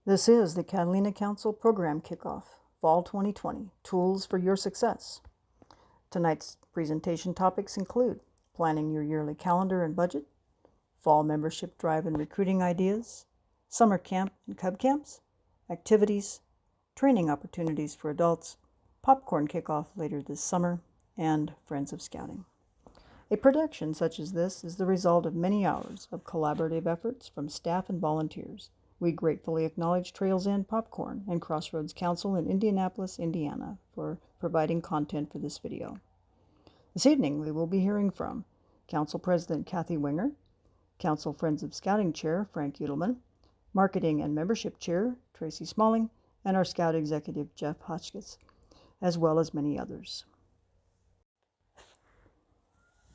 This is the Catalina Council Program Kickoff, Fall 2020, Tools for Your Success. Tonight's presentation topics include planning your yearly calendar and budget, fall membership drive and recruiting ideas, summer camp and cub camps, activities, training opportunities for adults, popcorn kickoff later this summer, and Friends of Scouting. A production such as this is the result of many hours of collaborative efforts from staff and volunteers. We gratefully acknowledge Trails End Popcorn and Crossroads Council in Indianapolis, Indiana, for providing content for this video. This evening, we will be hearing from Council President Kathy Winger, Council Friends of Scouting Chair Frank Udelman, Marketing and Membership Chair Tracy Smalling, and our Scout Executive Jeff Hotchkiss, as well as many others.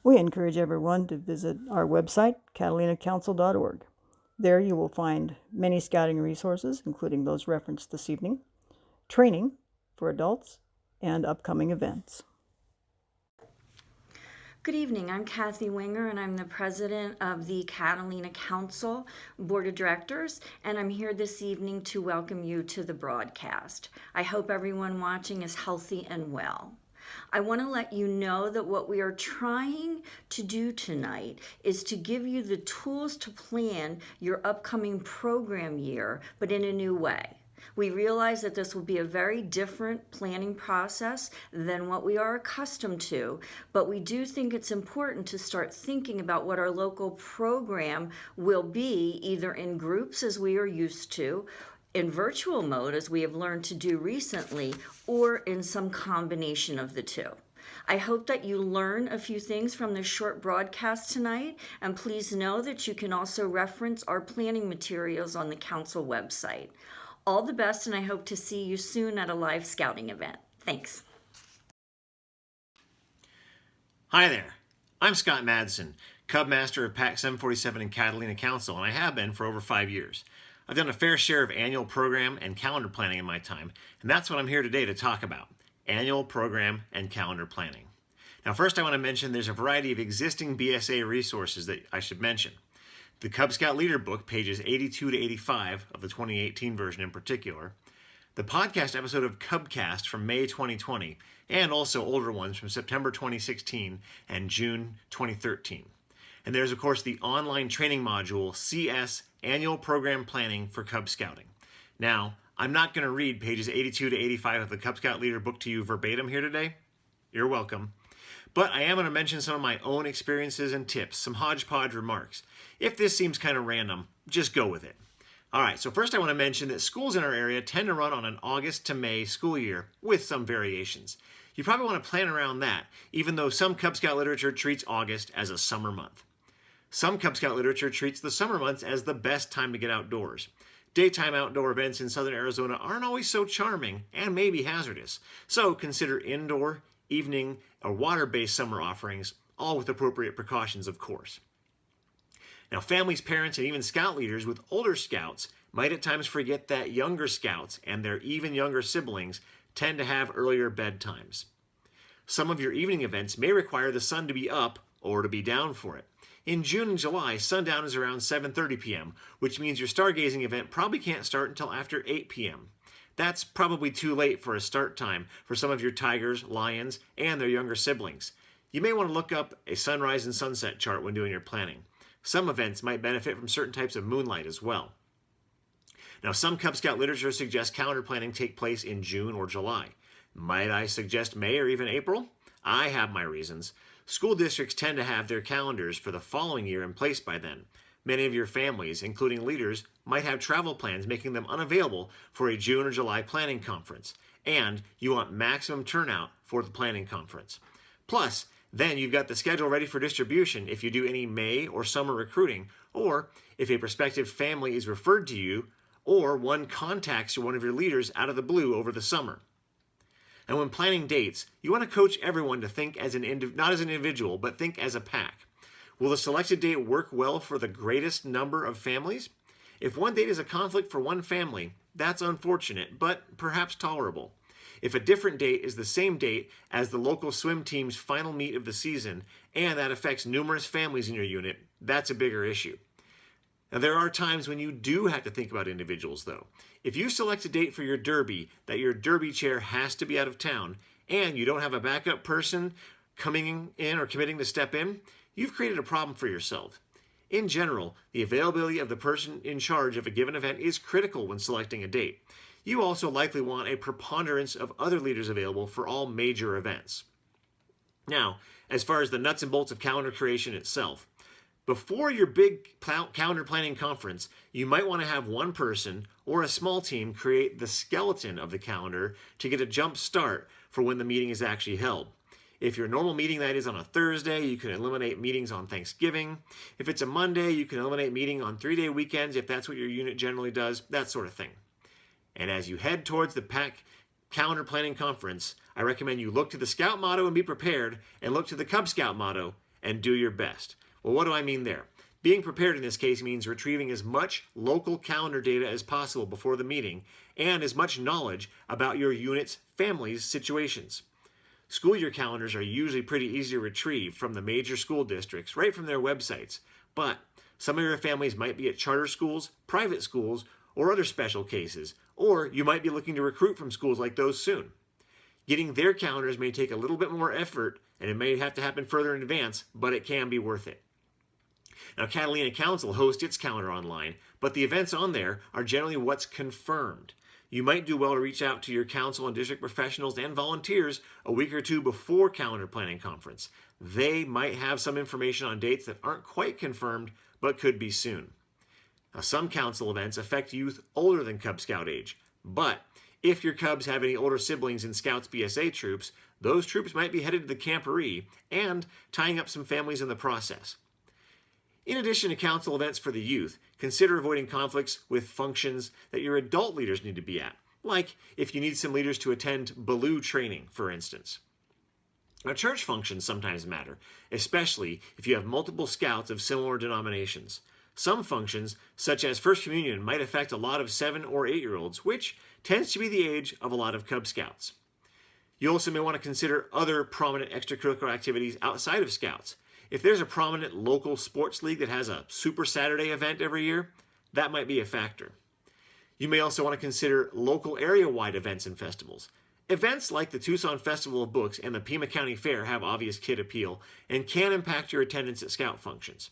We encourage everyone to visit our website, catalinacouncil.org. There you will find many scouting resources, including those referenced this evening, training for adults, and upcoming events. Good evening, I'm Kathy Winger and I'm the president of the Catalina Council Board of Directors, and I'm here this evening to welcome you to the broadcast. I hope everyone watching is healthy and well. I want to let you know that what we are trying to do tonight is to give you the tools to plan your upcoming program year, but in a new way. We realize that this will be a very different planning process than what we are accustomed to, but we do think it's important to start thinking about what our local program will be, either in groups as we are used to, in virtual mode as we have learned to do recently, or in some combination of the two. I hope that you learn a few things from this short broadcast tonight, and please know that you can also reference our planning materials on the council website. All the best, and I hope to see you soon at a live scouting event. Thanks. Hi there, I'm Scott Madsen, Cub Master of Pack 747 in Catalina Council, and I have been for over 5 years. I've done a fair share of annual program and calendar planning in my time, and that's what I'm here today to talk about, annual program and calendar planning. Now first I want to mention there's a variety of existing BSA resources that I should mention. The Cub Scout Leader Book, pages 82 to 85 of the 2018 version in particular, the podcast episode of Cubcast from May 2020, and also older ones from September 2016 and June 2013. And there's, of course, the online training module, CS Annual Program Planning for Cub Scouting. Now, I'm not going to read pages 82 to 85 of the Cub Scout Leader Book to you verbatim here today. You're welcome. But I am going to mention some of my own experiences and tips, some hodgepodge remarks. If this seems kind of random, just go with it. All right, so first I want to mention that schools in our area tend to run on an August to May school year with some variations. You probably want to plan around that, even though some Cub Scout literature treats August as a summer month. Some Cub Scout literature treats the summer months as the best time to get outdoors. Daytime outdoor events in southern Arizona aren't always so charming and may be hazardous, so consider indoor, evening, or water-based summer offerings, all with appropriate precautions, of course. Now, families, parents, and even scout leaders with older scouts might at times forget that younger scouts and their even younger siblings tend to have earlier bedtimes. Some of your evening events may require the sun to be up or to be down for it. In June and July, sundown is around 7:30 p.m., which means your stargazing event probably can't start until after 8 p.m. That's probably too late for a start time for some of your tigers, lions, and their younger siblings. You may want to look up a sunrise and sunset chart when doing your planning. Some events might benefit from certain types of moonlight as well. Now, some Cub Scout literature suggests calendar planning take place in June or July. Might I suggest May or even April? I have my reasons. School districts tend to have their calendars for the following year in place by then. Many of your families, including leaders, might have travel plans making them unavailable for a June or July planning conference, and you want maximum turnout for the planning conference. Plus, then you've got the schedule ready for distribution if you do any May or summer recruiting, or if a prospective family is referred to you, or one contacts one of your leaders out of the blue over the summer. And when planning dates, you want to coach everyone to think as not as an individual, but think as a pack. Will the selected date work well for the greatest number of families? If one date is a conflict for one family, that's unfortunate, but perhaps tolerable. If a different date is the same date as the local swim team's final meet of the season, and that affects numerous families in your unit, that's a bigger issue. Now, there are times when you do have to think about individuals, though. If you select a date for your derby that your derby chair has to be out of town, and you don't have a backup person coming in or committing to step in, you've created a problem for yourself. In general, the availability of the person in charge of a given event is critical when selecting a date. You also likely want a preponderance of other leaders available for all major events. Now, as far as the nuts and bolts of calendar creation itself, before your big calendar planning conference, you might want to have one person or a small team create the skeleton of the calendar to get a jump start for when the meeting is actually held. If your normal meeting night is on a Thursday, you can eliminate meetings on Thanksgiving. If it's a Monday, you can eliminate meeting on 3-day weekends if that's what your unit generally does, that sort of thing. And as you head towards the PAC calendar planning conference, I recommend you look to the Scout motto and be prepared, and look to the Cub Scout motto and do your best. Well, what do I mean there? Being prepared in this case means retrieving as much local calendar data as possible before the meeting and as much knowledge about your unit's family's situations. School year calendars are usually pretty easy to retrieve from the major school districts, right from their websites. But some of your families might be at charter schools, private schools, or other special cases, or you might be looking to recruit from schools like those soon. Getting their calendars may take a little bit more effort, and it may have to happen further in advance, but it can be worth it. Now, Catalina Council hosts its calendar online, but the events on there are generally what's confirmed. You might do well to reach out to your council and district professionals and volunteers a week or two before calendar planning conference. They might have some information on dates that aren't quite confirmed, but could be soon. Now, some council events affect youth older than Cub Scout age, but if your Cubs have any older siblings in Scouts BSA troops, those troops might be headed to the camporee and tying up some families in the process. In addition to council events for the youth, consider avoiding conflicts with functions that your adult leaders need to be at, like if you need some leaders to attend Baloo training, for instance. Now, church functions sometimes matter, especially if you have multiple scouts of similar denominations. Some functions, such as First Communion, might affect a lot of 7 or 8-year-olds, which tends to be the age of a lot of Cub Scouts. You also may want to consider other prominent extracurricular activities outside of Scouts. If there's a prominent local sports league that has a Super Saturday event every year, that might be a factor. You may also want to consider local area-wide events and festivals. Events like the Tucson Festival of Books and the Pima County Fair have obvious kid appeal and can impact your attendance at Scout functions.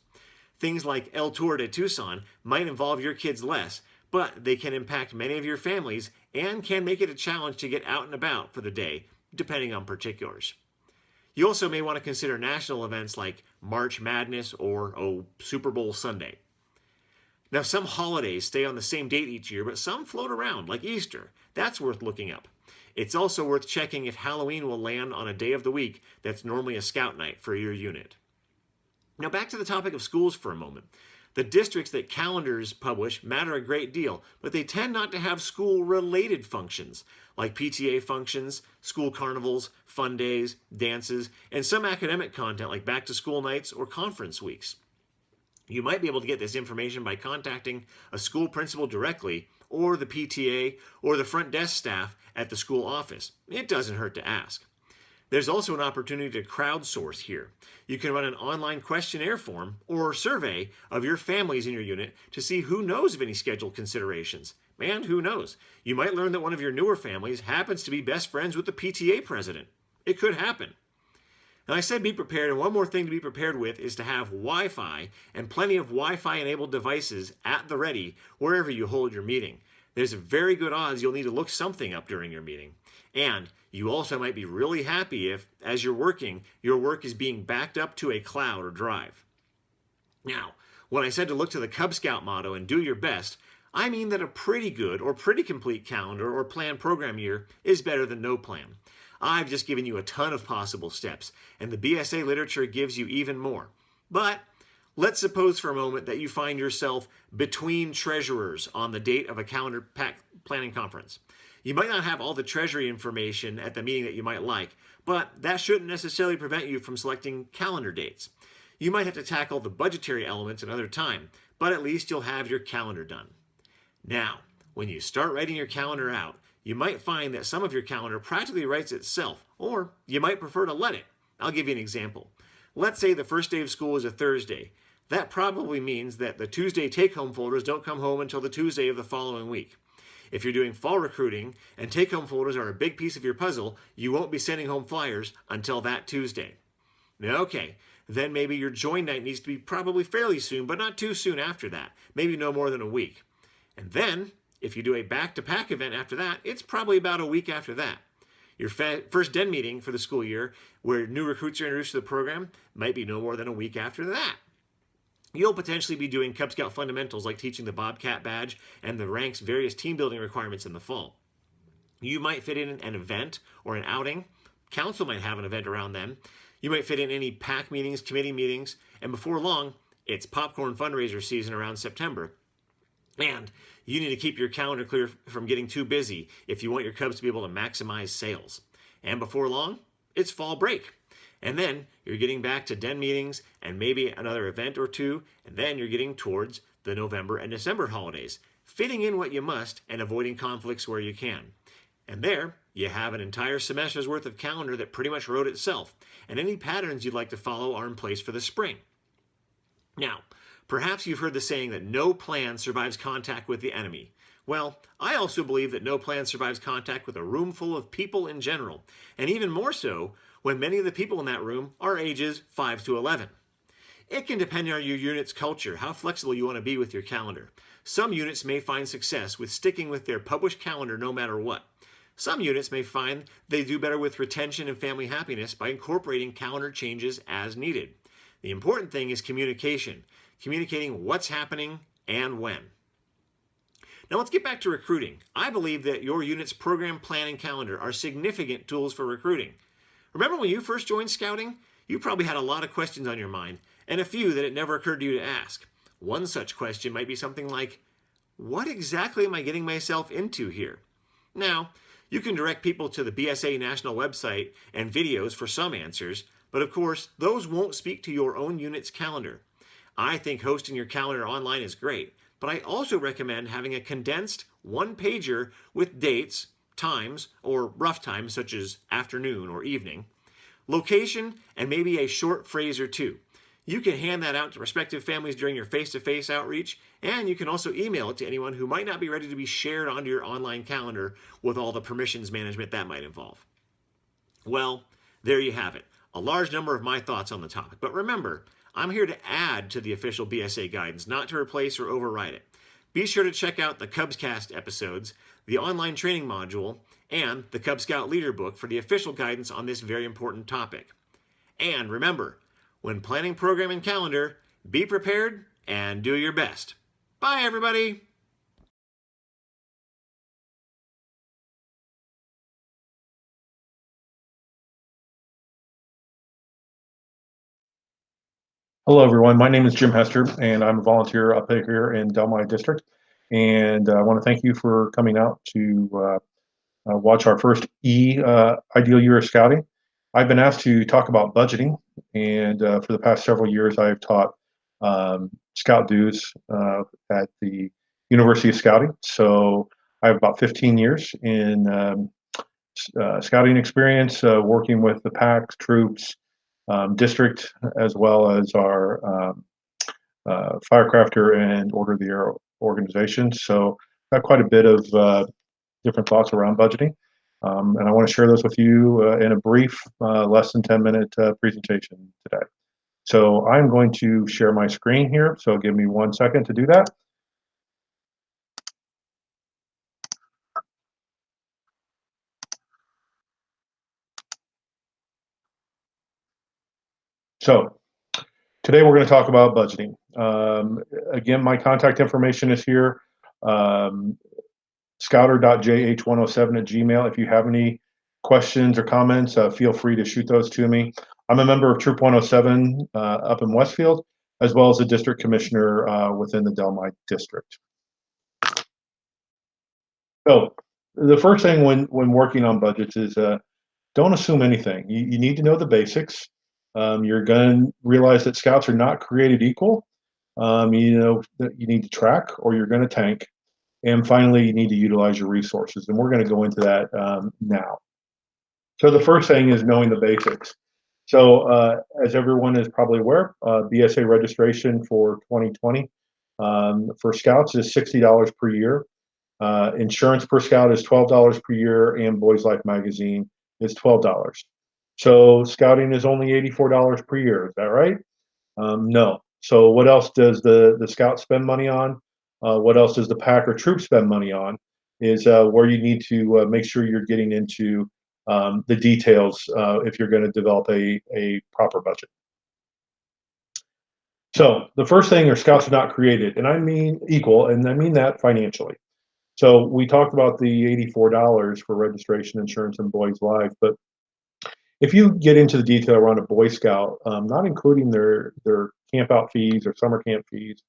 Things like El Tour de Tucson might involve your kids less, but they can impact many of your families and can make it a challenge to get out and about for the day, depending on particulars. You also may want to consider national events like March Madness or Super Bowl Sunday. Now, some holidays stay on the same date each year, but some float around, like Easter. That's worth looking up. It's also worth checking if Halloween will land on a day of the week that's normally a Scout night for your unit. Now, back to the topic of schools for a moment. The districts that calendars publish matter a great deal, but they tend not to have school-related functions, like PTA functions, school carnivals, fun days, dances, and some academic content like back-to-school nights or conference weeks. You might be able to get this information by contacting a school principal directly, or the PTA, or the front desk staff at the school office. It doesn't hurt to ask. There's also an opportunity to crowdsource here. You can run an online questionnaire form or survey of your families in your unit to see who knows of any scheduled considerations. And who knows, you might learn that one of your newer families happens to be best friends with the PTA president. It could happen. Now, I said be prepared, and one more thing to be prepared with is to have Wi-Fi and plenty of Wi-Fi enabled devices at the ready wherever you hold your meeting. There's a very good odds you'll need to look something up during your meeting. And you also might be really happy if, as you're working, your work is being backed up to a cloud or drive. Now, when I said to look to the Cub Scout motto and do your best, I mean that a pretty good or pretty complete calendar or planned program year is better than no plan. I've just given you a ton of possible steps, and the BSA literature gives you even more. But let's suppose for a moment that you find yourself between treasurers on the date of a calendar planning conference. You might not have all the treasury information at the meeting that you might like, but that shouldn't necessarily prevent you from selecting calendar dates. You might have to tackle the budgetary elements another time, but at least you'll have your calendar done. Now, when you start writing your calendar out, you might find that some of your calendar practically writes itself, or you might prefer to let it. I'll give you an example. Let's say the first day of school is a Thursday. that probably means that the Tuesday take-home folders don't come home until the Tuesday of the following week. If you're doing fall recruiting and take-home folders are a big piece of your puzzle, you won't be sending home flyers until that Tuesday. Okay, then maybe your join night needs to be probably fairly soon, but not too soon after that, maybe no more than a week. And then, if you do a back-to-pack event after that, it's probably about a week after that. Your first den meeting for the school year, where new recruits are introduced to the program, might be no more than a week after that. You'll potentially be doing Cub Scout fundamentals like teaching the Bobcat badge and the rank's various team building requirements in the fall. You might fit in an event or an outing. Council might have an event around then. You might fit in any PAC meetings, committee meetings, and before long, it's popcorn fundraiser season around September. And you need to keep your calendar clear from getting too busy if you want your Cubs to be able to maximize sales. And before long, it's fall break. And then you're getting back to den meetings and maybe another event or two, and then you're getting towards the November and December holidays, fitting in what you must and avoiding conflicts where you can. And there, you have an entire semester's worth of calendar that pretty much wrote itself, and any patterns you'd like to follow are in place for the spring. Now, perhaps you've heard the saying that no plan survives contact with the enemy. Well, I also believe that no plan survives contact with a room full of people in general, and even more so when many of the people in that room are ages 5 to 11. It can depend on your unit's culture, how flexible you want to be with your calendar. Some units may find success with sticking with their published calendar no matter what. Some units may find they do better with retention and family happiness by incorporating calendar changes as needed. The important thing is communication, communicating what's happening and when. Now let's get back to recruiting. I believe that your unit's program planning calendar are significant tools for recruiting. Remember when you first joined scouting? You probably had a lot of questions on your mind, and a few that it never occurred to you to ask. One such question might be something like, what exactly am I getting myself into here? Now, you can direct people to the BSA National website and videos for some answers, but of course, those won't speak to your own unit's calendar. I think hosting your calendar online is great, but I also recommend having a condensed one-pager with dates, times, or rough times such as afternoon or evening, location, and maybe a short phrase or two. You can hand that out to prospective families during your face-to-face outreach, and you can also email it to anyone who might not be ready to be shared onto your online calendar with all the permissions management that might involve. Well, there you have it. A large number of my thoughts on the topic. But remember, I'm here to add to the official BSA guidance, not to replace or override it. Be sure to check out the Cubscast episodes, the online training module, and the Cub Scout Leader Book for the official guidance on this very important topic. And remember, when planning program and calendar, be prepared and do your best. Bye, everybody! Hello, everyone. My name is Jim Hester, and I'm a volunteer up here in Del Mar District. And I want to thank you for coming out to watch our first Ideal Year of Scouting. I've been asked to talk about budgeting, and for the past several years, I've taught Scout dues at the University of Scouting. So I have about 15 years in scouting experience, working with the PACs, troops, district, as well as our Firecrafter and Order of the Year organizations. So got quite a bit of different thoughts around budgeting. And I want to share those with you in a brief, less than 10-minute presentation today. So I'm going to share my screen here. So give me 1 second to do that. So today we're going to talk about budgeting. Again, my contact information is here. Scouter.jh107@gmail. If you have any questions or comments, feel free to shoot those to me. I'm a member of Troop 107 up in Westfield, as well as a district commissioner within the Del Mar district. So the first thing when working on budgets is don't assume anything. You need to know the basics. You're going to realize that scouts are not created equal. You know that you need to track or you're going to tank. And finally, you need to utilize your resources. And we're going to go into that now. So the first thing is knowing the basics. So, as everyone is probably aware, BSA registration for 2020 for scouts is $60 per year. Insurance per scout is $12 per year, and Boys Life magazine is $12. So, scouting is only $84 per year. Is that right? No. So, what else does the scout spend money on? What else does the pack or troop spend money on? Is where you need to make sure you're getting into the details if you're going to develop a proper budget. So the first thing are scouts are not created, and I mean equal, and I mean that financially. So we talked about the $84 for registration, insurance, and Boys Life, but if you get into the detail around a Boy Scout, not including their camp out fees or summer camp fees,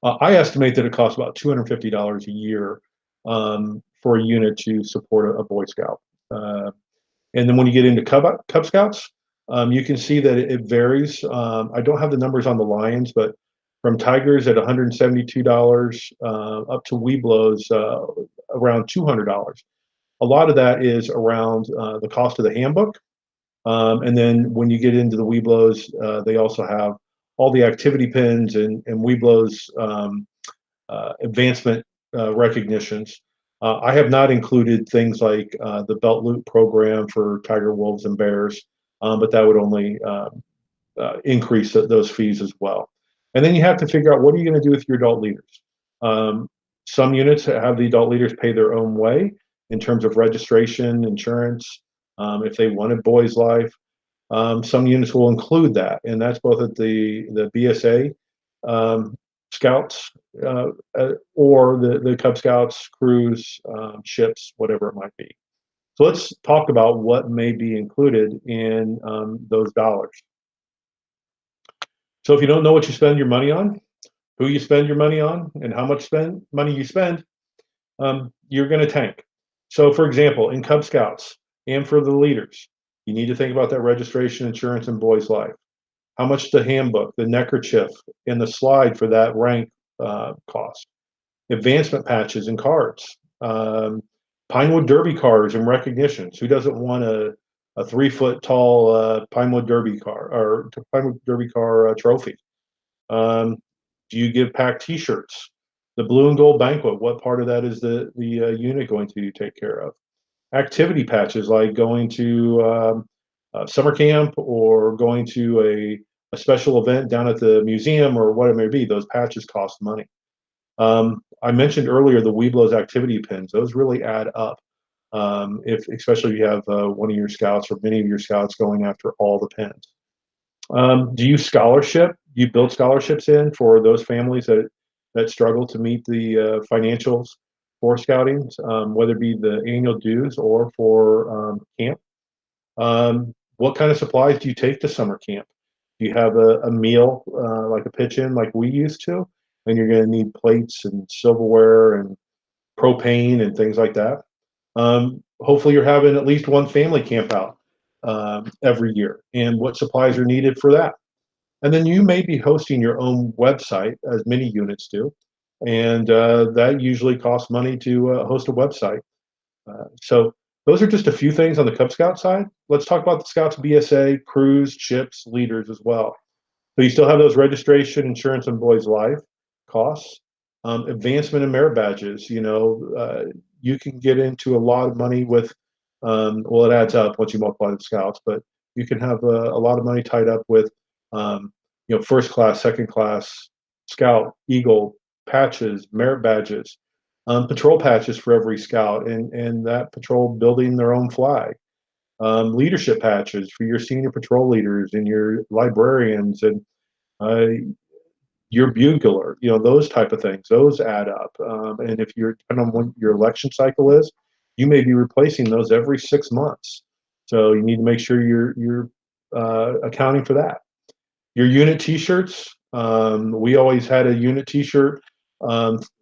I estimate that it costs about $250 a year for a unit to support a Boy Scout. And then when you get into Cub Scouts, you can see that it varies. I don't have the numbers on the Lions, but from Tigers at $172 up to Webelos around $200. A lot of that is around the cost of the handbook. And then when you get into the Webelos, they also have all the activity pins and Webelos advancement recognitions. I have not included things like the belt loop program for tiger, wolves, and bears, but that would only increase those fees as well. And then you have to figure out what are you going to do with your adult leaders. Um, some units have the adult leaders pay their own way in terms of registration, insurance, if they wanted Boys Life. Some units will include that, and that's both at the BSA um, Scouts or the Cub Scouts, crews, ships, whatever it might be. So let's talk about what may be included in those dollars. So if you don't know what you spend your money on, who you spend your money on, and how much money you spend, you're going to tank. So, for example, in Cub Scouts and for the leaders, you need to think about that registration, insurance, and Boys Life. How much the handbook, the neckerchief, and the slide for that rank cost. Advancement patches and cards. Pinewood Derby cars and recognitions. Who doesn't want a 3 foot tall Pinewood Derby car or Pinewood Derby car trophy? Do you give pack T-shirts? The blue and gold banquet. What part of that is the unit going to take care of? Activity patches like going to summer camp or going to a special event down at the museum or what it may be. Those patches cost money. I mentioned earlier the Webelos activity pins. Those really add up. If especially if you have one of your scouts or many of your scouts going after all the pins. Do you scholarship? Do you build scholarships in for those families that struggle to meet the financials for scouting, whether it be the annual dues or for camp? What kind of supplies do you take to summer camp? Do you have a meal like a pitch-in like we used to? And you're going to need plates and silverware and propane and things like that. Hopefully, you're having at least one family camp out every year, and what supplies are needed for that. And then you may be hosting your own website, as many units do, and that usually costs money to host a website. So those are just a few things on the Cub Scout side. Let's talk about the Scouts BSA, crews, ships, leaders as well. So you still have those registration, insurance, and Boys Life costs. Advancement and merit badges. You can get into a lot of money with. Well, it adds up once you multiply the Scouts, but you can have a lot of money tied up with, first class, second class, Scout, Eagle patches, merit badges, patrol patches for every Scout, and that patrol building their own flag. Leadership patches for your senior patrol leaders and your librarians and uh, your bugler, those type of things, those add up. And if you're depending on when your election cycle is, you may be replacing those every 6 months. So you need to make sure you're accounting for that. Your unit T-shirts. We always had a unit T-shirt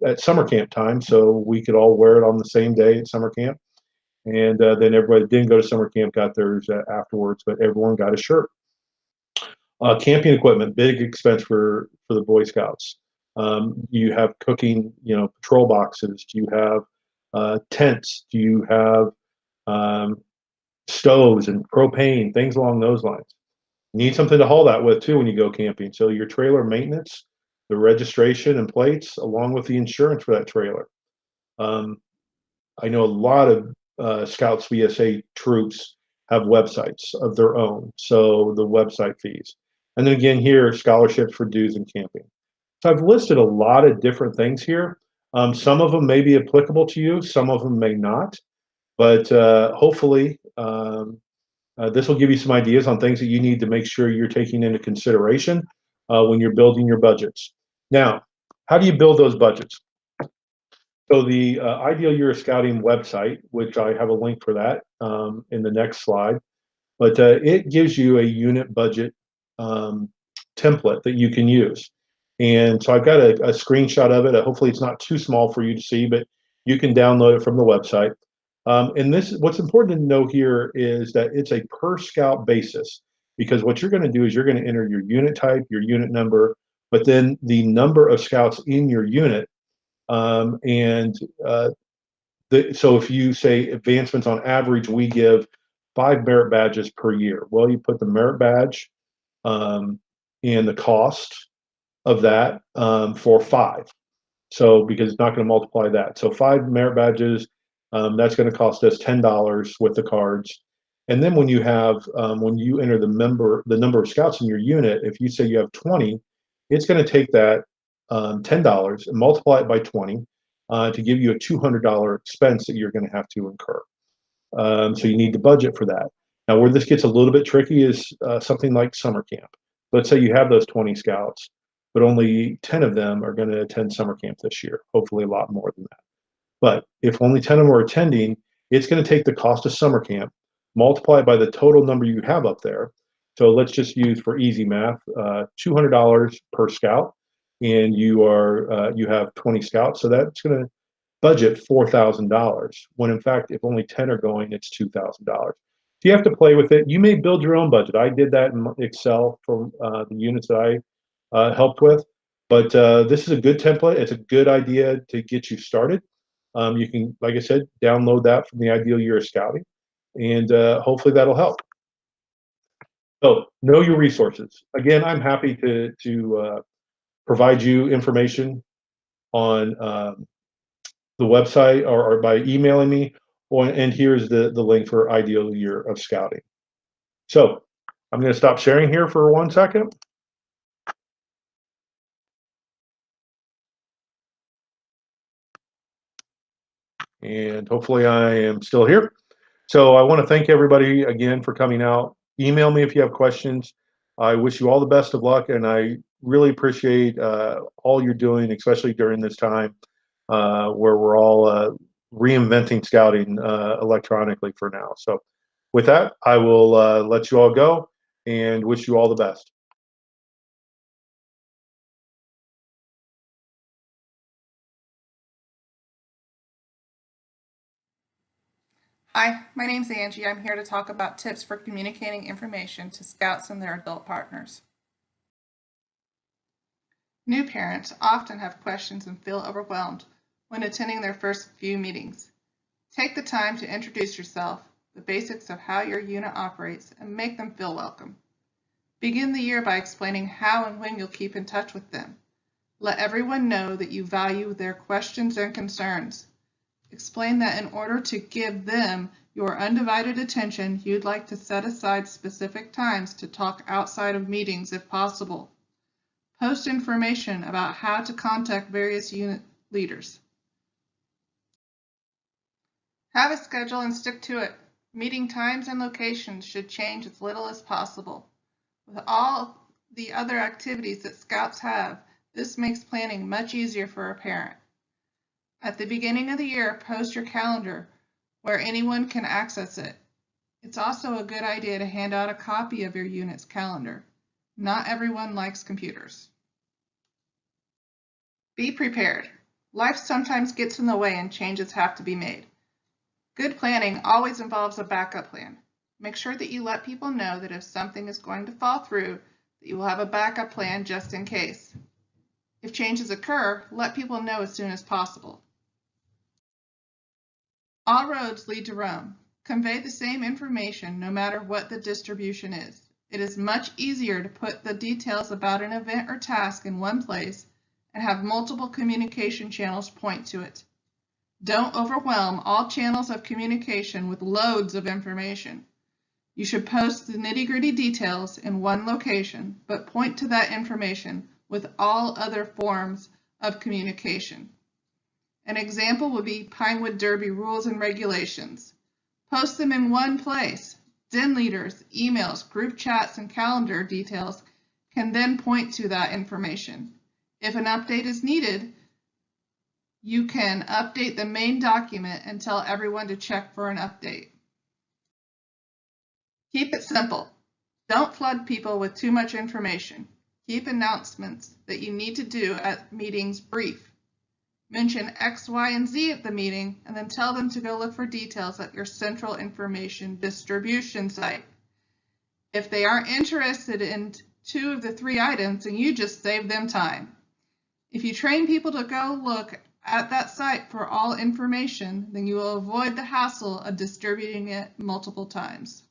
at summer camp time, so we could all wear it on the same day at summer camp. And then everybody that didn't go to summer camp got theirs afterwards, but everyone got a shirt. Camping equipment, big expense for the Boy Scouts. You have cooking, patrol boxes. Do you have tents? Do you have stoves and propane, things along those lines. You need something to haul that with too when you go camping. So your trailer maintenance, the registration and plates, along with the insurance for that trailer. Um, I know a lot of Scouts VSA troops have websites of their own, so the website fees. And then again here, scholarships for dues and camping. So I've listed a lot of different things here. Some of them may be applicable to you, some of them may not, but hopefully this will give you some ideas on things that you need to make sure you're taking into consideration when you're building your budgets. Now, how do you build those budgets? So the Ideal Year of Scouting website, which I have a link for that in the next slide, but it gives you a unit budget um, template that you can use. And so I've got a screenshot of it. Hopefully it's not too small for you to see, but you can download it from the website. And this, what's important to know here is that it's a per scout basis, because what you're going to do is you're going to enter your unit type, your unit number, but then the number of scouts in your unit. And so if you say advancements on average, we give 5 merit badges per year. Well, you put the merit badge and the cost of that for 5. So because it's not going to multiply that. So 5 merit badges, that's going to cost us $10 with the cards. And then when you have when you enter the number of scouts in your unit, if you say you have 20, it's going to take that $10 and multiply it by 20 to give you a $200 expense that you're going to have to incur. So you need to budget for that. Now, where this gets a little bit tricky is something like summer camp. Let's say you have those 20 scouts, but only 10 of them are going to attend summer camp this year, hopefully a lot more than that. But if only 10 of them are attending, it's going to take the cost of summer camp, multiply it by the total number you have up there. So let's just use for easy math, $200 per scout, and you have 20 scouts. So that's going to budget $4,000, when in fact, if only 10 are going, it's $2,000. So you have to play with it. You may build your own budget. I did that in Excel for the units that I helped with. But this is a good template. It's a good idea to get you started. You can, like I said, download that from the Ideal Year of Scouting, and hopefully that'll help. So know your resources. Again, I'm happy to provide you information on the website or by emailing me. And here's the link for Ideal Year of Scouting. So I'm going to stop sharing here for 1 second. And hopefully I am still here. So I want to thank everybody again for coming out. Email me if you have questions. I wish you all the best of luck, and I really appreciate all you're doing, especially during this time where we're all reinventing scouting electronically for now. So with that, I will let you all go and wish you all the best. Hi, my name's Angie. I'm here to talk about tips for communicating information to Scouts and their adult partners. New parents often have questions and feel overwhelmed when attending their first few meetings. Take the time to introduce yourself, the basics of how your unit operates, and make them feel welcome. Begin the year by explaining how and when you'll keep in touch with them. Let everyone know that you value their questions and concerns. Explain that in order to give them your undivided attention, you'd like to set aside specific times to talk outside of meetings if possible. Post information about how to contact various unit leaders. Have a schedule and stick to it. Meeting times and locations should change as little as possible. With all the other activities that Scouts have, this makes planning much easier for a parent. At the beginning of the year, post your calendar where anyone can access it. It's also a good idea to hand out a copy of your unit's calendar. Not everyone likes computers. Be prepared. Life sometimes gets in the way and changes have to be made. Good planning always involves a backup plan. Make sure that you let people know that if something is going to fall through, that you will have a backup plan just in case. If changes occur, let people know as soon as possible. All roads lead to Rome. Convey the same information no matter what the distribution is. It is much easier to put the details about an event or task in one place and have multiple communication channels point to it. Don't overwhelm all channels of communication with loads of information. You should post the nitty-gritty details in one location, but point to that information with all other forms of communication. An example would be Pinewood Derby rules and regulations. Post them in one place. Den leaders, emails, group chats, and calendar details can then point to that information. If an update is needed, you can update the main document and tell everyone to check for an update. Keep it simple. Don't flood people with too much information. Keep announcements that you need to do at meetings brief. Mention X, Y, and Z at the meeting, and then tell them to go look for details at your central information distribution site. If they aren't interested in 2 of the 3 items, then you just save them time. If you train people to go look at that site for all information, then you will avoid the hassle of distributing it multiple times.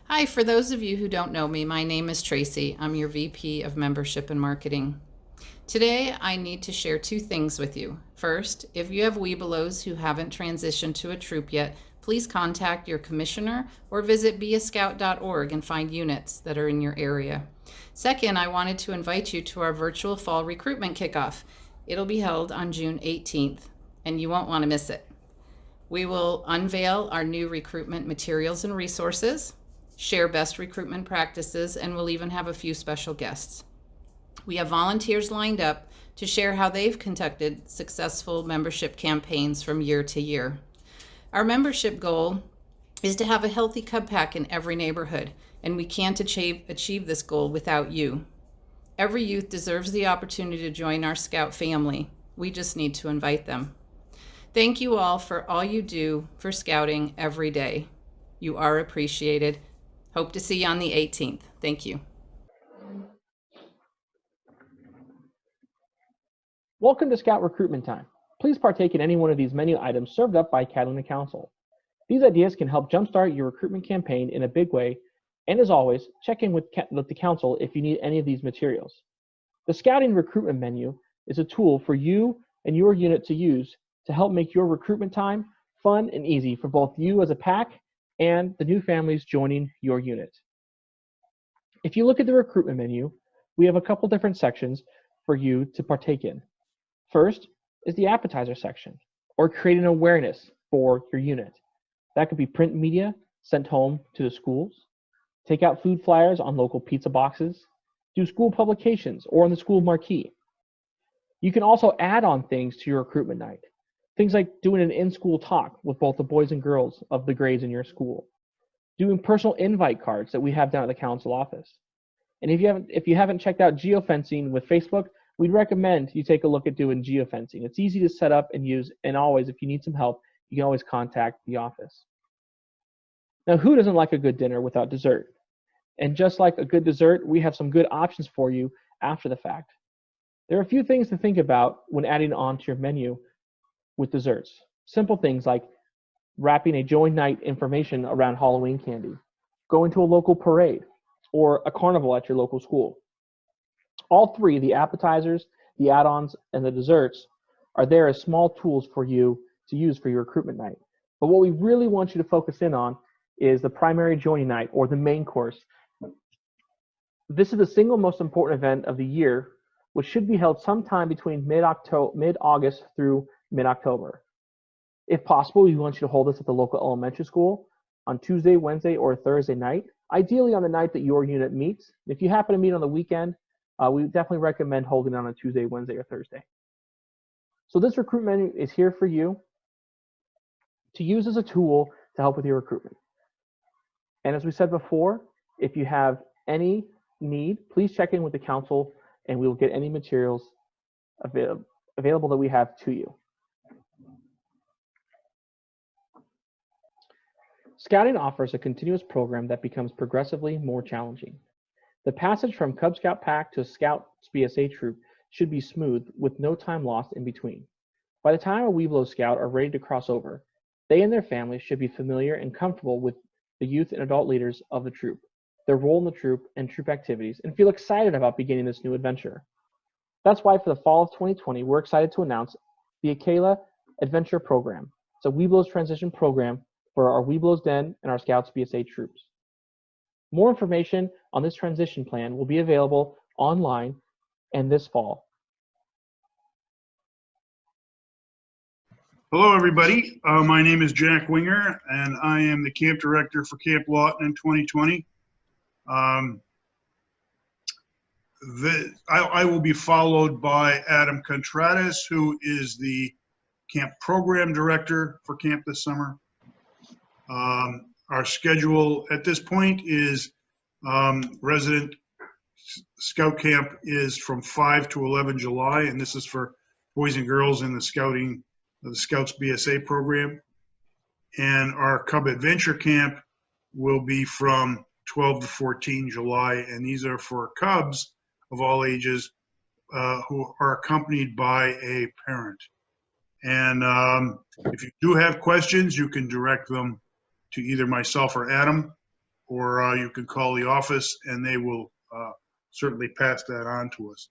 Hi, for those of you who don't know me, my name is Tracy. I'm your VP of Membership and Marketing. Today, I need to share 2 things with you. First, if you have Webelos who haven't transitioned to a troop yet, please contact your commissioner or visit beascout.org and find units that are in your area. Second, I wanted to invite you to our virtual fall recruitment kickoff. It'll be held on June 18th, and you won't want to miss it. We will unveil our new recruitment materials and resources, share best recruitment practices, and we'll even have a few special guests. We have volunteers lined up to share how they've conducted successful membership campaigns from year to year. Our membership goal is to have a healthy Cub Pack in every neighborhood, and we can't achieve this goal without you. Every youth deserves the opportunity to join our Scout family. We just need to invite them. Thank you all for all you do for Scouting every day. You are appreciated. Hope to see you on the 18th. Thank you. Welcome to Scout Recruitment Time. Please partake in any one of these menu items served up by Catalina Council. These ideas can help jumpstart your recruitment campaign in a big way, and as always, check in with the Council if you need any of these materials. The Scouting Recruitment Menu is a tool for you and your unit to use to help make your recruitment time fun and easy for both you as a pack and the new families joining your unit. If you look at the recruitment menu, we have a couple different sections for you to partake in. First is the appetizer section, or creating awareness for your unit. That could be print media sent home to the schools, take out food flyers on local pizza boxes, do school publications or on the school marquee. You can also add on things to your recruitment night. Things like doing an in-school talk with both the boys and girls of the grades in your school, doing personal invite cards that we have down at the council office. And if you haven't checked out geofencing with Facebook, we'd recommend you take a look at doing geofencing. It's easy to set up and use, and always, if you need some help, you can always contact the office. Now, who doesn't like a good dinner without dessert? And just like a good dessert, we have some good options for you after the fact. There are a few things to think about when adding on to your menu with desserts. Simple things like wrapping a join night information around Halloween candy, going to a local parade, or a carnival at your local school. All 3, the appetizers, the add-ons, and the desserts, are there as small tools for you to use for your recruitment night. But what we really want you to focus in on is the primary joining night, or the main course. This is the single most important event of the year, which should be held sometime between mid-August through mid-October. If possible, we want you to hold this at the local elementary school on Tuesday, Wednesday, or Thursday night, ideally on the night that your unit meets. If you happen to meet on the weekend, we definitely recommend holding it on a Tuesday, Wednesday, or Thursday. So this recruitment menu is here for you to use as a tool to help with your recruitment. And as we said before, if you have any need, please check in with the council and we will get any materials available that we have to you. Scouting offers a continuous program that becomes progressively more challenging. The passage from Cub Scout Pack to Scout BSA troop should be smooth with no time lost in between. By the time a Webelos Scout are ready to cross over, they and their families should be familiar and comfortable with the youth and adult leaders of the troop, their role in the troop and troop activities, and feel excited about beginning this new adventure. That's why for the fall of 2020, we're excited to announce the Akela Adventure Program. It's a Webelos transition program for our Webelos Den and our Scouts BSA troops. More information on this transition plan will be available online and this fall. Hello, everybody. My name is Jack Winger, and I am the camp director for Camp Lawton in 2020. I will be followed by Adam Contreras, who is the camp program director for camp this summer. Our schedule at this point is resident scout camp is from 5 to 11 July, and this is for boys and girls in the Scouts BSA program. And our Cub Adventure Camp will be from 12 to 14 July, and these are for Cubs of all ages who are accompanied by a parent. And if you do have questions, you can direct them to either myself or Adam, or you can call the office and they will certainly pass that on to us.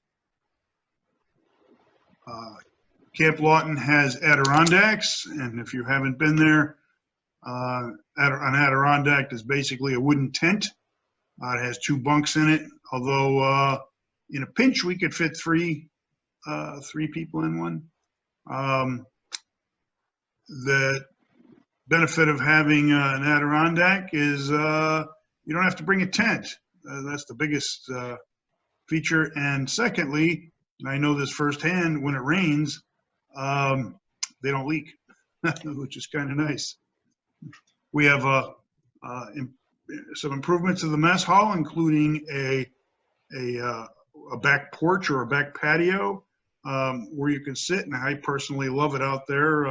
Camp Lawton has Adirondacks, and if you haven't been there, an Adirondack is basically a wooden tent. It has 2 bunks in it, although in a pinch we could fit three people in one. The benefit of having an Adirondack is you don't have to bring a tent. That's the biggest feature. And secondly, and I know this firsthand, when it rains, they don't leak, which is kind of nice. We have some improvements to the mess hall, including a back porch or a back patio where you can sit, and I personally love it out there.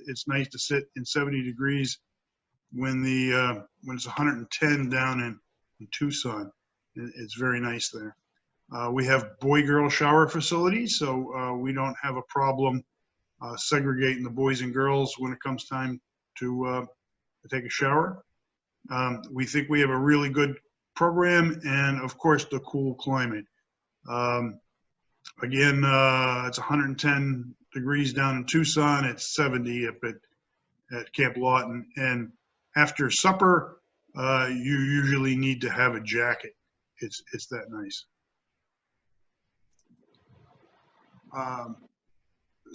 It's nice to sit in 70 degrees when it's 110 down in Tucson. It's very nice there. We have boy-girl shower facilities, so we don't have a problem segregating the boys and girls when it comes time to take a shower. We think we have a really good program, and of course the cool climate. Again, it's 110 degrees down in Tucson. It's 70 up at Camp Lawton, and after supper, you usually need to have a jacket. It's that nice.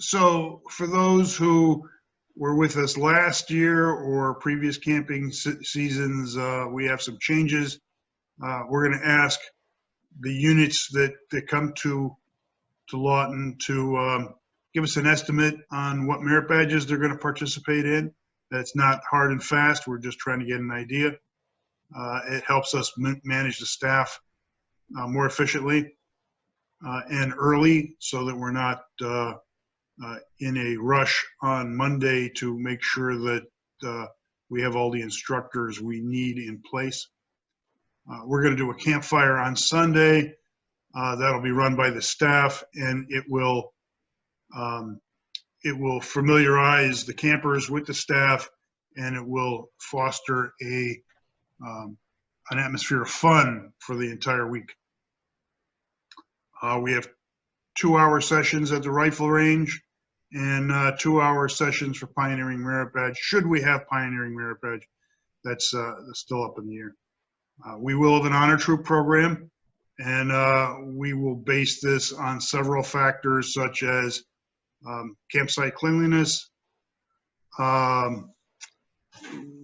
So for those who were with us last year or previous camping seasons, we have some changes. We're going to ask the units that come to Lawton to give us an estimate on what merit badges they're going to participate in. That's not hard and fast. We're just trying to get an idea. It helps us manage the staff more efficiently and early, so that we're not in a rush on Monday to make sure that we have all the instructors we need in place. We're going to do a campfire on Sunday. That'll be run by the staff, and it will familiarize the campers with the staff, and it will foster an atmosphere of fun for the entire week. We have 2-hour sessions at the rifle range and 2-hour sessions for Pioneering Merit Badge. Should we have Pioneering Merit Badge, that's still up in the air. We will have an honor troop program, and we will base this on several factors such as campsite cleanliness.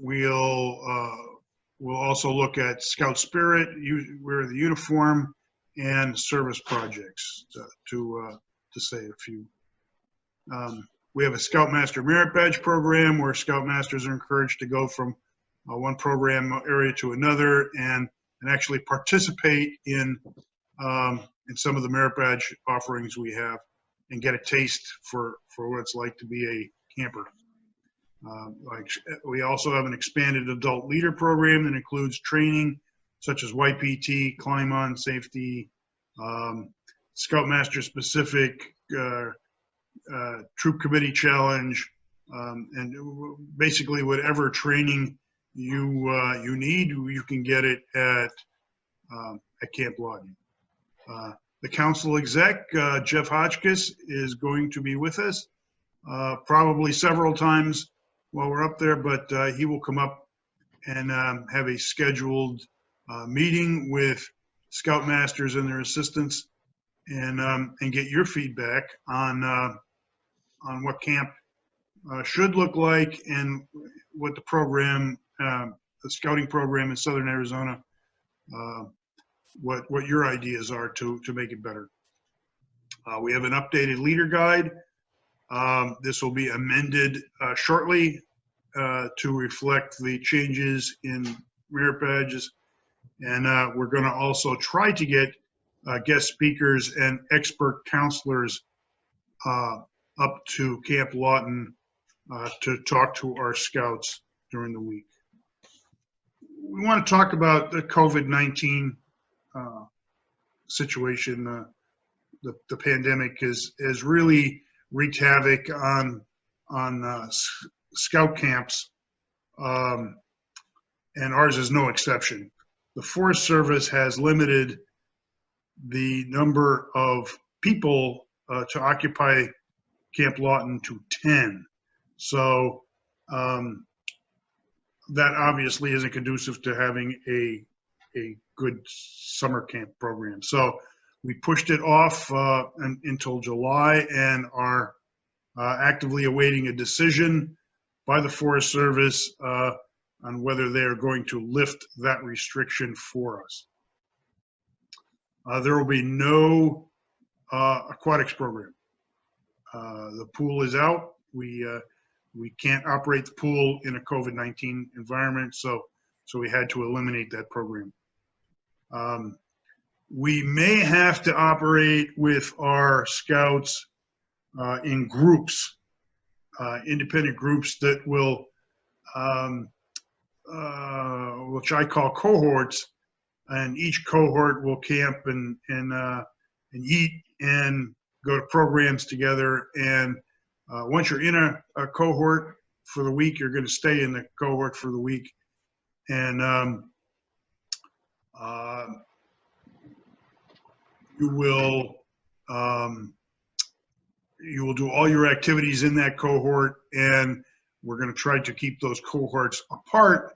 We'll also look at Scout spirit, wear the uniform, and service projects, to say a few. We have a Scoutmaster Merit Badge program where Scoutmasters are encouraged to go from one program area to another and actually participate in some of the Merit Badge offerings we have and get a taste for what it's like to be a camper. We also have an expanded adult leader program that includes training such as YPT, climb on, safety, Scoutmaster specific troop committee challenge, and basically whatever training you need, you can get it at Camp Lawton. The council exec, Jeff Hotchkiss, is going to be with us probably several times while we're up there, but he will come up and have a scheduled meeting with Scoutmasters and their assistants, and get your feedback on what camp should look like and what the program, the scouting program in Southern Arizona, what your ideas are to make it better. We have an updated leader guide. This will be amended shortly to reflect the changes in merit badges. And we're going to also try to get guest speakers and expert counselors up to Camp Lawton to talk to our scouts during the week. We want to talk about the COVID-19 situation. The pandemic has really wreaked havoc on scout camps, and ours is no exception. The Forest Service has limited the number of people to occupy Camp Lawton to 10. So that obviously isn't conducive to having a good summer camp program. So we pushed it off until July and are actively awaiting a decision by the Forest Service on whether they are going to lift that restriction for us. There will be no aquatics program. The pool is out. We can't operate the pool in a COVID-19 environment, so we had to eliminate that program. We may have to operate with our scouts in groups, independent groups that will, which I call cohorts, and each cohort will camp and eat and go to programs together. And once you're in a cohort for the week, you're going to stay in the cohort for the week. And you will do all your activities in that cohort, and we're going to try to keep those cohorts apart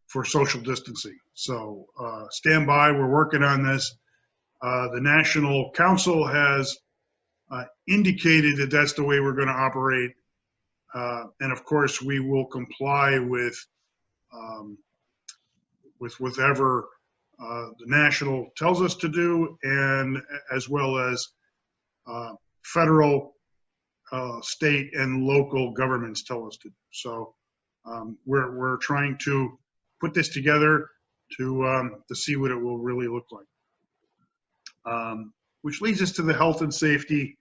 for social distancing. So stand by, we're working on this. The National Council has indicated that that's the way we're going to operate. And of course, we will comply with whatever the National tells us to do, and as well as federal, state, and local governments tell us to do. So we're trying to put this together to see what it will really look like. Which leads us to the health and safety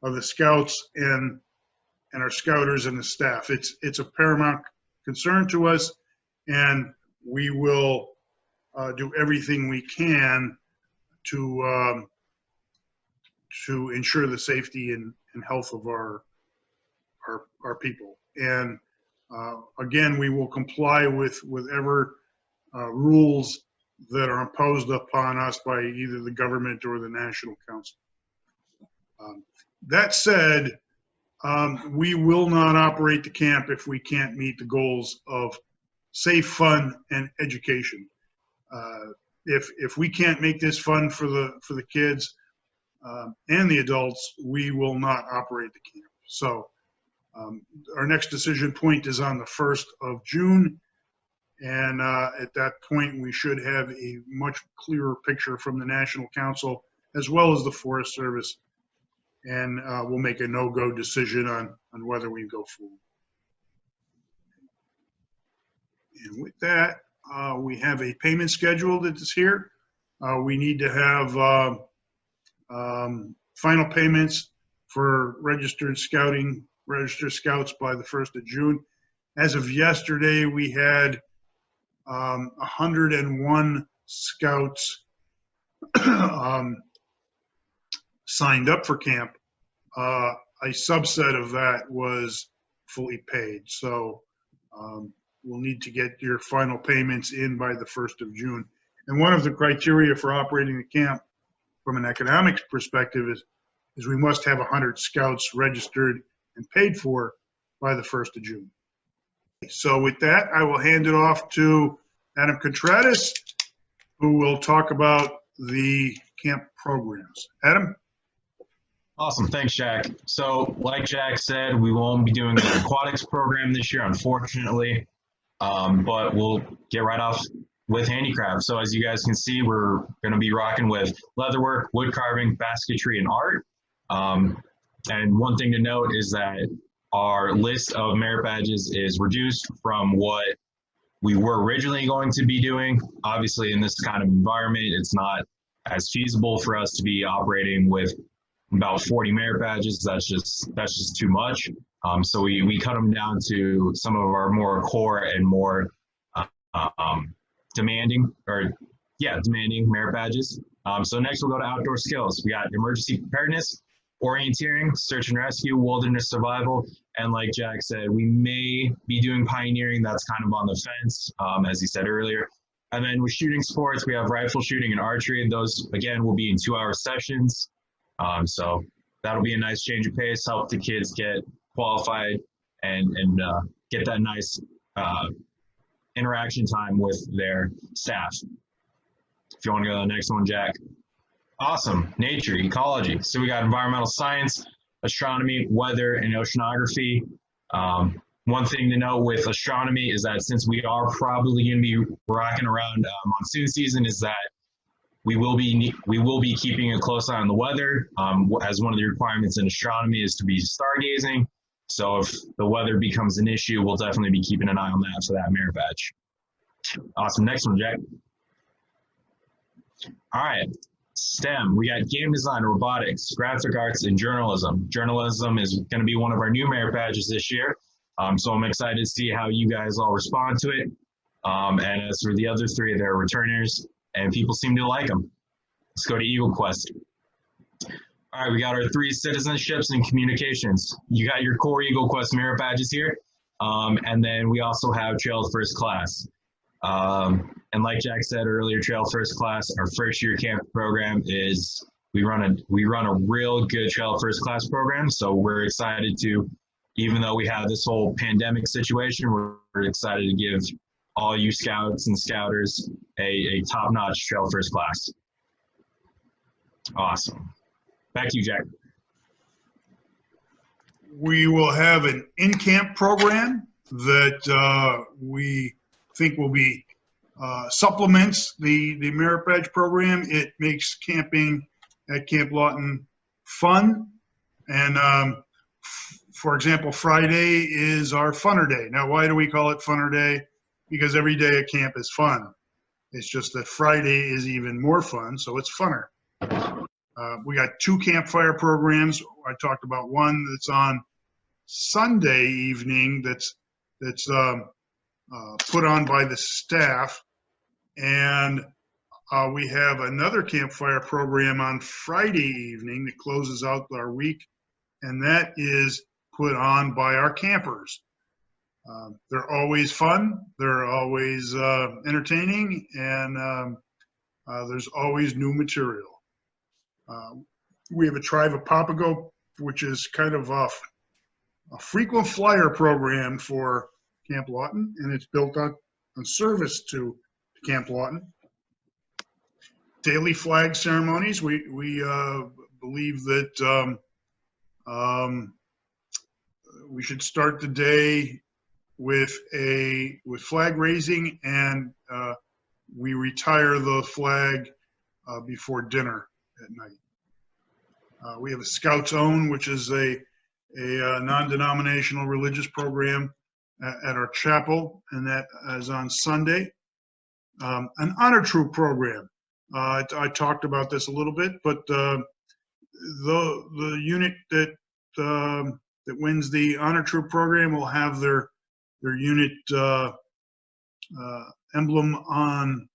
of the scouts and our scouters and the staff. It's a paramount concern to us, and we will do everything we can to ensure the safety and health of our people. And again, we will comply with whatever rules that are imposed upon us by either the government or the National Council. That said, we will not operate the camp if we can't meet the goals of safe, fun, and education. If we can't make this fun for the kids and the adults, we will not operate the camp. So our next decision point is on the 1st of June. And at that point, we should have a much clearer picture from the National Council as well as the Forest Service. And we'll make a no-go decision on whether we go forward. And with that, we have a payment schedule that is here. We need to have final payments for registered scouts by the 1st of June. As of yesterday, we had 101 scouts signed up for camp, a subset of that was fully paid. So we'll need to get your final payments in by the 1st of June. And one of the criteria for operating the camp from an economics perspective is we must have 100 scouts registered and paid for by the 1st of June. So with that, I will hand it off to Adam Contreras, who will talk about the camp programs. Adam? Awesome. Thanks, Jack. So like Jack said, we won't be doing an aquatics program this year, unfortunately, but we'll get right off with handicraft. So as you guys can see, we're going to be rocking with leatherwork, wood carving, basketry, and art. And one thing to note is that our list of merit badges is reduced from what we were originally going to be doing. Obviously, in this kind of environment, it's not as feasible for us to be operating with about 40 merit badges. That's just too much. So we cut them down to some of our more core and more demanding merit badges. So next we'll go to outdoor skills. We got emergency preparedness, orienteering, search and rescue, wilderness survival, and like Jack said, we may be doing pioneering. That's kind of on the fence, as he said earlier. And then with shooting sports, we have rifle shooting and archery. Those, again, will be in 2-hour sessions. So that'll be a nice change of pace, help the kids get qualified and get that nice interaction time with their staff. If you want to go to the next one, Jack. Awesome. Nature, ecology. So we got environmental science, astronomy, weather, and oceanography. One thing to note with astronomy is that since we are probably going to be rocking around monsoon season, is that we will be keeping a close eye on the weather, as one of the requirements in astronomy is to be stargazing. So if the weather becomes an issue, we'll definitely be keeping an eye on that for that merit badge. Awesome. Next one, Jack. All right. STEM, we got game design, robotics, graphic arts, and journalism. Journalism is going to be one of our new merit badges this year. So I'm excited to see how you guys all respond to it. And as for the other three, they're returners, and people seem to like them. Let's go to Eagle Quest. All right, we got our 3 citizenships and communications. You got your core Eagle Quest merit badges here. And then we also have Trail First Class. And like Jack said earlier, Trail First Class, our first year camp program is, we run a real good Trail First Class program. So we're excited to, even though we have this whole pandemic situation, we're excited to give all you scouts and scouters a top-notch Trail First Class. Awesome. Back to you, Jack. We will have an in-camp program that we think will be supplements the merit badge program. It makes camping at Camp Lawton fun. And for example, Friday is our funner day. Now, why do we call it funner day? Because every day at camp is fun. It's just that Friday is even more fun, so it's funner. We got 2 campfire programs. I talked about one that's on Sunday evening that's put on by the staff. And we have another campfire program on Friday evening that closes out our week, and that is put on by our campers. They're always fun, they're always entertaining, and there's always new material. We have a Tribe of Papago, which is kind of a frequent flyer program for Camp Lawton, and it's built on service to Camp Lawton. Daily flag ceremonies. We believe that we should start the day with flag raising, and we retire the flag before dinner at night. We have a Scouts Own, which is a non-denominational religious program at our chapel, and that is on Sunday. An honor troop program. I talked about this a little bit, but the unit that wins the honor troop program will have their unit emblem on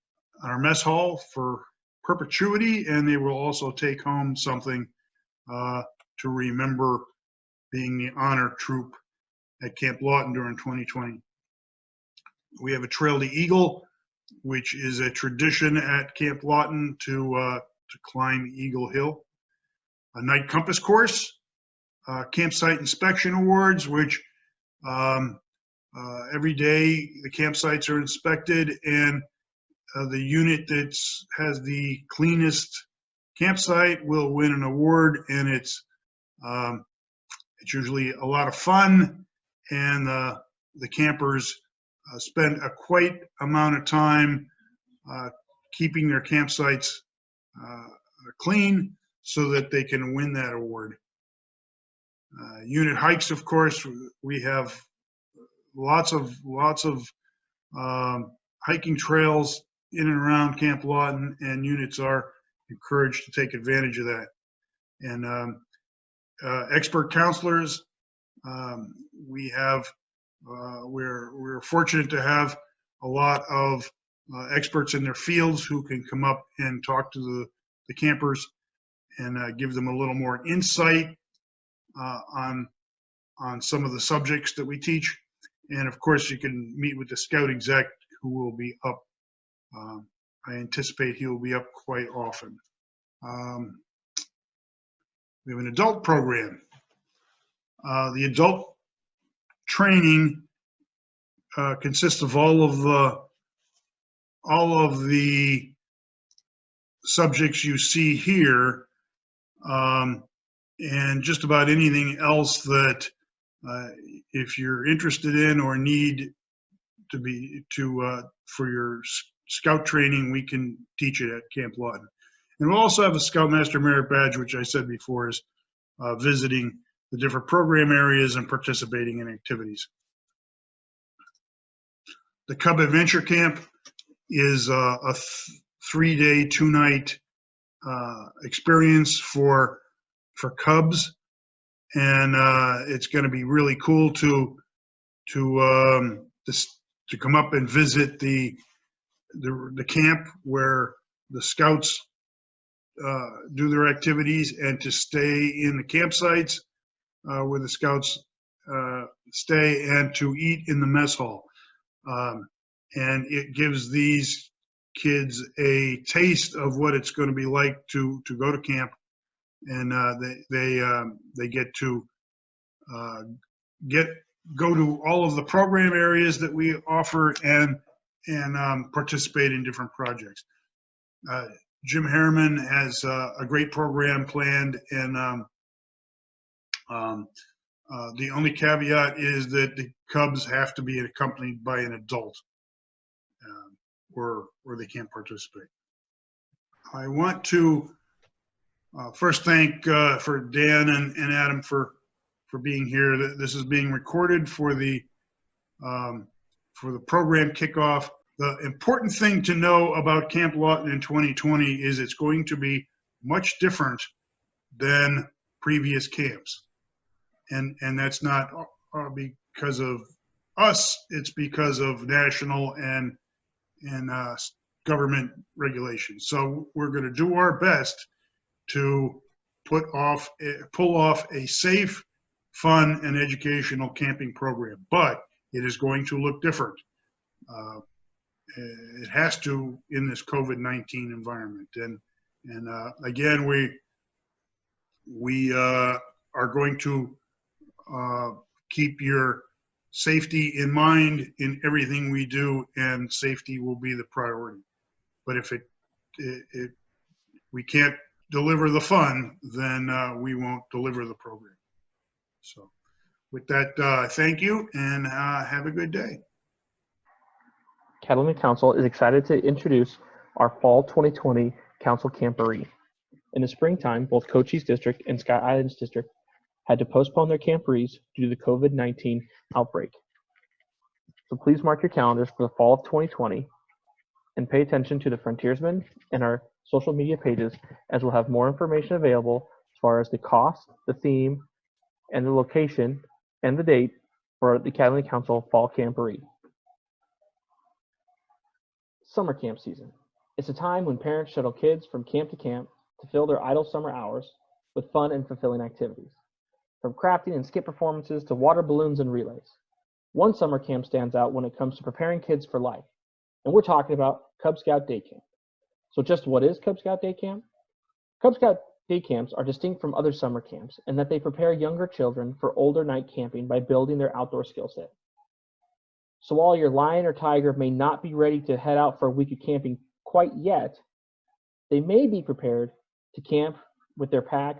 our mess hall for perpetuity, and they will also take home something to remember being the honor troop at Camp Lawton during 2020. We have a Trail to Eagle, which is a tradition at Camp Lawton to climb Eagle Hill. A night compass course, campsite inspection awards, which every day the campsites are inspected, and the unit that has the cleanest campsite will win an award, and it's usually a lot of fun, and the campers spend a quite amount of time keeping their campsites clean so that they can win that award. Unit hikes, of course, we have lots of hiking trails in and around Camp Lawton, and units are encouraged to take advantage of that. And expert counselors, we're fortunate to have a lot of experts in their fields who can come up and talk to the campers and give them a little more insight on some of the subjects that we teach. And of course, you can meet with the scout exec, who will be up. I anticipate he will be up quite often. We have an adult program. The adult training consists of all of the subjects you see here, and just about anything else that if you're interested in or need for your scout training, we can teach it at Camp Lawton. And we'll also have a Scoutmaster Merit Badge, which I said before is visiting the different program areas and participating in activities. The Cub Adventure Camp is a 3-day, 2-night experience for Cubs, and it's going to be really cool to come up and visit the camp where the Scouts do their activities, and to stay in the campsites where the Scouts stay, and to eat in the mess hall. And it gives these kids a taste of what it's going to be like to go to camp, and they get to go to all of the program areas that we offer and participate in different projects. Jim Harriman has a great program planned, and the only caveat is that the Cubs have to be accompanied by an adult, or they can't participate. I want to first thank for Dan and Adam for being here. This is being recorded for the program kickoff. The important thing to know about Camp Lawton in 2020 is it's going to be much different than previous camps. And that's not because of us, it's because of national and government regulations. So we're going to do our best to pull off a safe, fun, and educational camping program, but it is going to look different. It has to in this COVID-19 environment. And again, we are going to keep your safety in mind in everything we do, and safety will be the priority. But if we can't deliver the fun, then we won't deliver the program. So with that, thank you, and have a good day. Catalina Council is excited to introduce our Fall 2020 Council Camporee. In the springtime, both Cochise District and Sky Islands District had to postpone their camporees due to the COVID-19 outbreak. So please mark your calendars for the fall of 2020 and pay attention to the Frontiersmen and our social media pages, as we'll have more information available as far as the cost, the theme, and the location and the date for the Catalina Council Fall Camporee. Summer camp season. It's a time when parents shuttle kids from camp to camp to fill their idle summer hours with fun and fulfilling activities, from crafting and skit performances to water balloons and relays. One summer camp stands out when it comes to preparing kids for life, and we're talking about Cub Scout Day Camp. So just what is Cub Scout Day Camp? Cub Scout day camps are distinct from other summer camps in that they prepare younger children for older night camping by building their outdoor skill set. So while your lion or tiger may not be ready to head out for a week of camping quite yet, they may be prepared to camp with their pack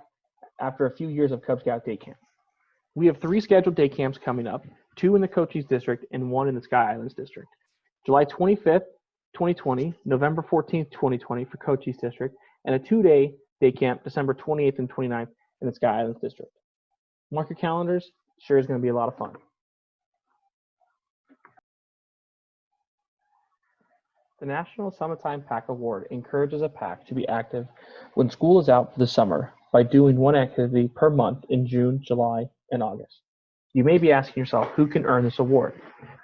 after a few years of Cub Scout day camp. We have 3 scheduled day camps coming up, 2 in the Cochise District and 1 in the Sky Islands District. July 25th, 2020, November 14th, 2020 for Cochise District, and a 2-day day camp December 28th and 29th in the Sky Islands District. Mark your calendars, sure is going to be a lot of fun. The National Summertime Pack Award encourages a pack to be active when school is out for the summer by doing one activity per month in June, July, and August. You may be asking yourself, who can earn this award?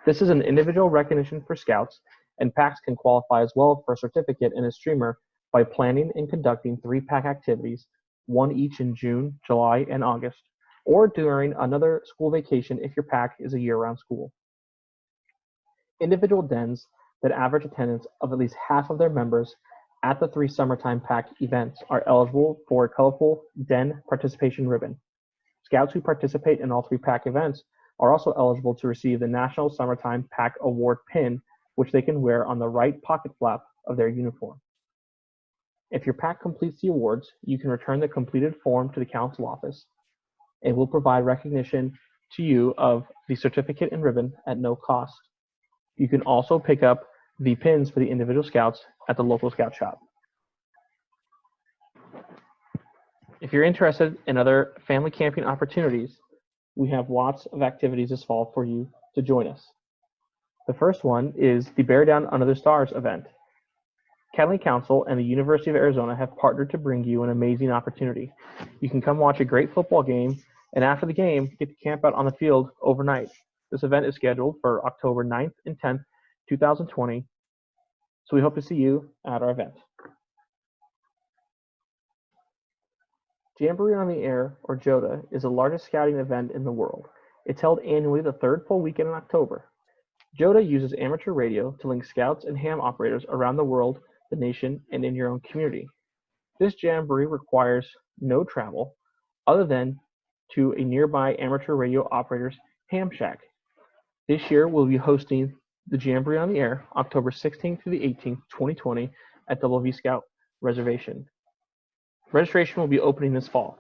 This is an individual recognition for scouts, and packs can qualify as well for a certificate and a streamer by planning and conducting 3 pack activities, 1 each in June, July, and August, or during another school vacation if your pack is a year-round school. Individual dens that average attendance of at least half of their members at the 3 summertime pack events are eligible for a colorful den participation ribbon. Scouts who participate in all 3 pack events are also eligible to receive the National Summertime Pack Award pin, which they can wear on the right pocket flap of their uniform. If your pack completes the awards, you can return the completed form to the council office, and we'll provide recognition to you of the certificate and ribbon at no cost. You can also pick up the pins for the individual scouts at the local scout shop. If you're interested in other family camping opportunities, we have lots of activities this fall for you to join us. The first one is the Bear Down Under the Stars event. Catalina Council and the University of Arizona have partnered to bring you an amazing opportunity. You can come watch a great football game, and after the game, get to camp out on the field overnight. This event is scheduled for October 9th and 10th, 2020, so we hope to see you at our event. Jamboree on the Air, or JOTA, is the largest scouting event in the world. It's held annually the 3rd full weekend in October. JOTA uses amateur radio to link scouts and ham operators around the world, the nation, and in your own community. This jamboree requires no travel other than to a nearby amateur radio operator's ham shack. This year, we'll be hosting the Jamboree on the Air, October 16th through the 18th, 2020, at WV Scout Reservation. Registration will be opening this fall.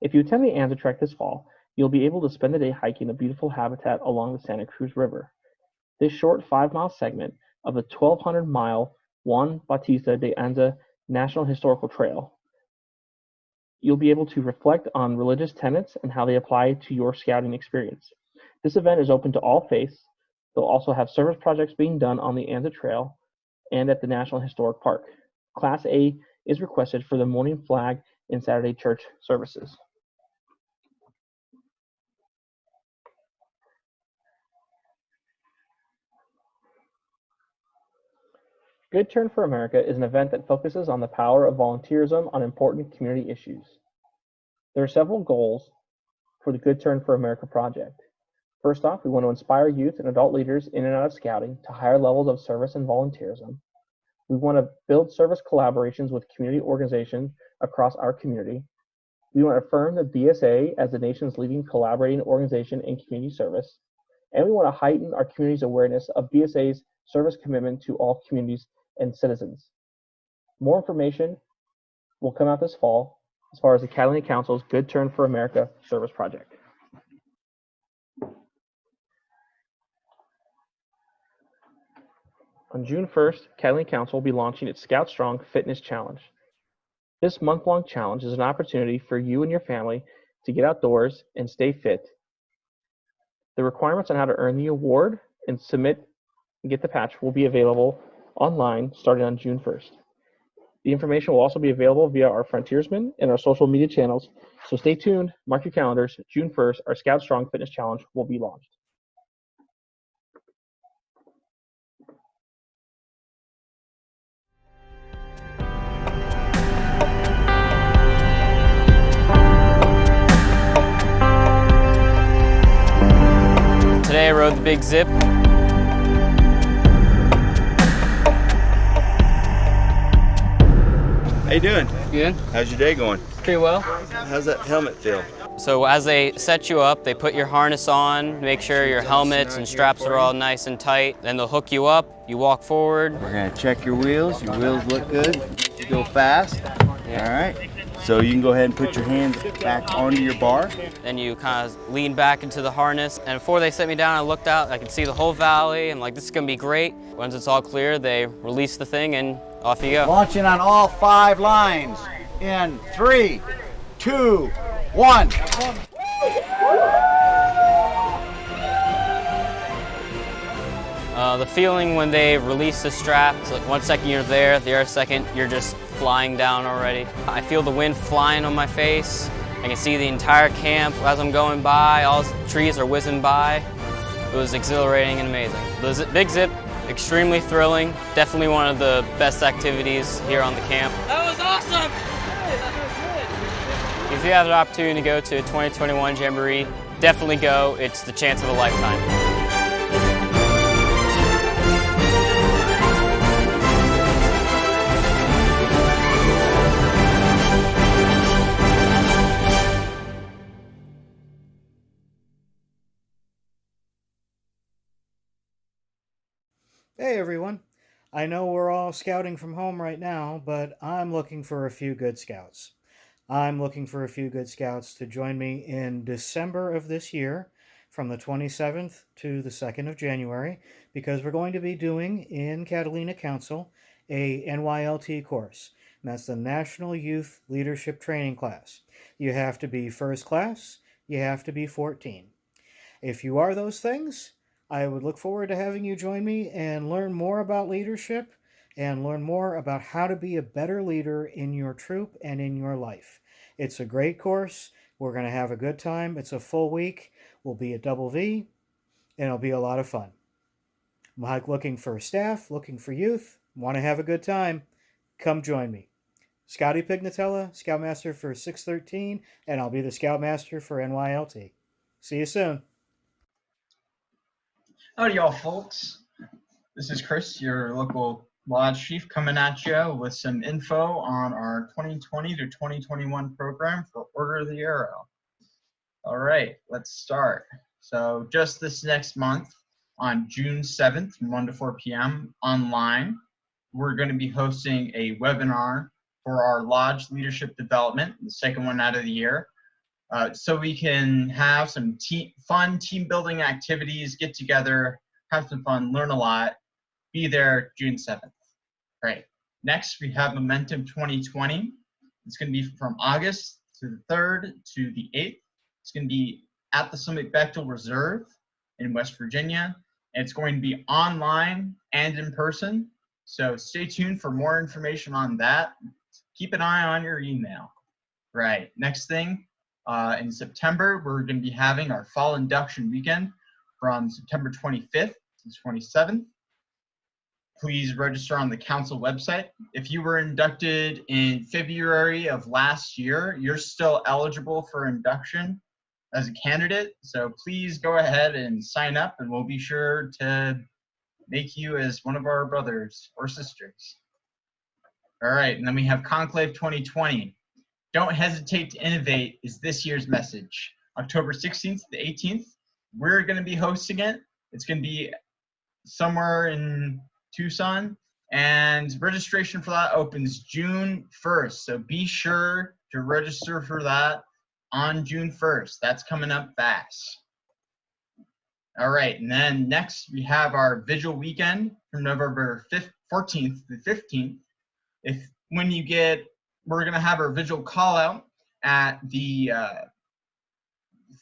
If you attend the Anza Trek this fall, you'll be able to spend the day hiking a beautiful habitat along the Santa Cruz River. This short 5-mile segment of the 1,200-mile Juan Bautista de Anza National Historical Trail, you'll be able to reflect on religious tenets and how they apply to your scouting experience. This event is open to all faiths. They'll also have service projects being done on the Anza Trail and at the National Historic Park. Class A is requested for the morning flag and Saturday church services. Good Turn for America is an event that focuses on the power of volunteerism on important community issues. There are several goals for the Good Turn for America project. First off, we want to inspire youth and adult leaders in and out of scouting to higher levels of service and volunteerism. We want to build service collaborations with community organizations across our community. We want to affirm the BSA as the nation's leading collaborating organization in community service. And we want to heighten our community's awareness of BSA's service commitment to all communities and citizens. More information will come out this fall as far as the Catalina Council's Good Turn for America service project. On June 1st, Catalina Council will be launching its Scout Strong Fitness Challenge. This month-long challenge is an opportunity for you and your family to get outdoors and stay fit. The requirements on how to earn the award and submit and get the patch will be available online starting on June 1st. The information will also be available via our Frontiersmen and our social media channels, so stay tuned, mark your calendars. June 1st, our Scout Strong Fitness Challenge will be launched. Today I rode the big zip. How you doing? Good. How's your day going? Pretty well. How's that helmet feel? So as they set you up, they put your harness on, make sure your helmets and straps are all nice and tight. Then they'll hook you up, you walk forward. We're gonna check your wheels. Your wheels look good. You go fast. Yeah. All right. So you can go ahead and put your hands back onto your bar. Then you kind of lean back into the harness. And before they set me down, I looked out, I could see the whole valley. I'm like, this is gonna be great. Once it's all clear, they release the thing and off you go. Launching on all 5 lines in 3, 2, 1. The feeling when they release the strap, it's like 1 second you're there, the other second you're just flying down already. I feel the wind flying on my face. I can see the entire camp as I'm going by. All the trees are whizzing by. It was exhilarating and amazing. The big zip, extremely thrilling. Definitely one of the best activities here on the camp. That was awesome! If you have the opportunity to go to a 2021 Jamboree, definitely go. It's the chance of a lifetime. Hey everyone, I know we're all scouting from home right now, but I'm looking for a few good scouts. I'm looking for a few good scouts to join me in December of this year from the 27th to the 2nd of January because we're going to be doing in Catalina Council a NYLT course. And that's the National Youth Leadership Training class. You have to be first class, you have to be 14. If you are those things, I would look forward to having you join me and learn more about leadership and learn more about how to be a better leader in your troop and in your life. It's a great course. We're going to have a good time. It's a full week. We'll be at Double V, and it'll be a lot of fun. I'm looking for staff, looking for youth, want to have a good time. Come join me. Scotty Pignatella, Scoutmaster for 613, and I'll be the Scoutmaster for NYLT. See you soon. Howdy, y'all, folks. This is Chris, your local lodge chief, coming at you with some info on our 2020 to 2021 program for Order of the Arrow. All right, let's start. So just this next month, on June 7th, from 1 to 4 p.m. online, we're going to be hosting a webinar for our lodge leadership development, the second one out of the year. So we can have some fun team building activities, get together, have some fun, learn a lot, be there June 7th. Right. Next, we have Momentum 2020. It's going to be from August to the 3rd to the 8th. It's going to be at the Summit Bechtel Reserve in West Virginia. And it's going to be online and in person. So stay tuned for more information on that. Keep an eye on your email. Right. Next thing. In September, we're going to be having our fall induction weekend from September 25th to 27th. Please register on the council website. If you were inducted in February of last year, you're still eligible for induction as a candidate. So please go ahead and sign up, and we'll be sure to make you as one of our brothers or sisters. All right, and then we have Conclave 2020. Don't hesitate to innovate is this year's message. October 16th to the 18th, we're going to be hosting it. It's going to be somewhere in Tucson, and registration for that opens June 1st. So be sure to register for that on June 1st. That's coming up fast. All right, and then next we have our Vigil weekend from November 14th to the 15th. We're going to have our Vigil call out at the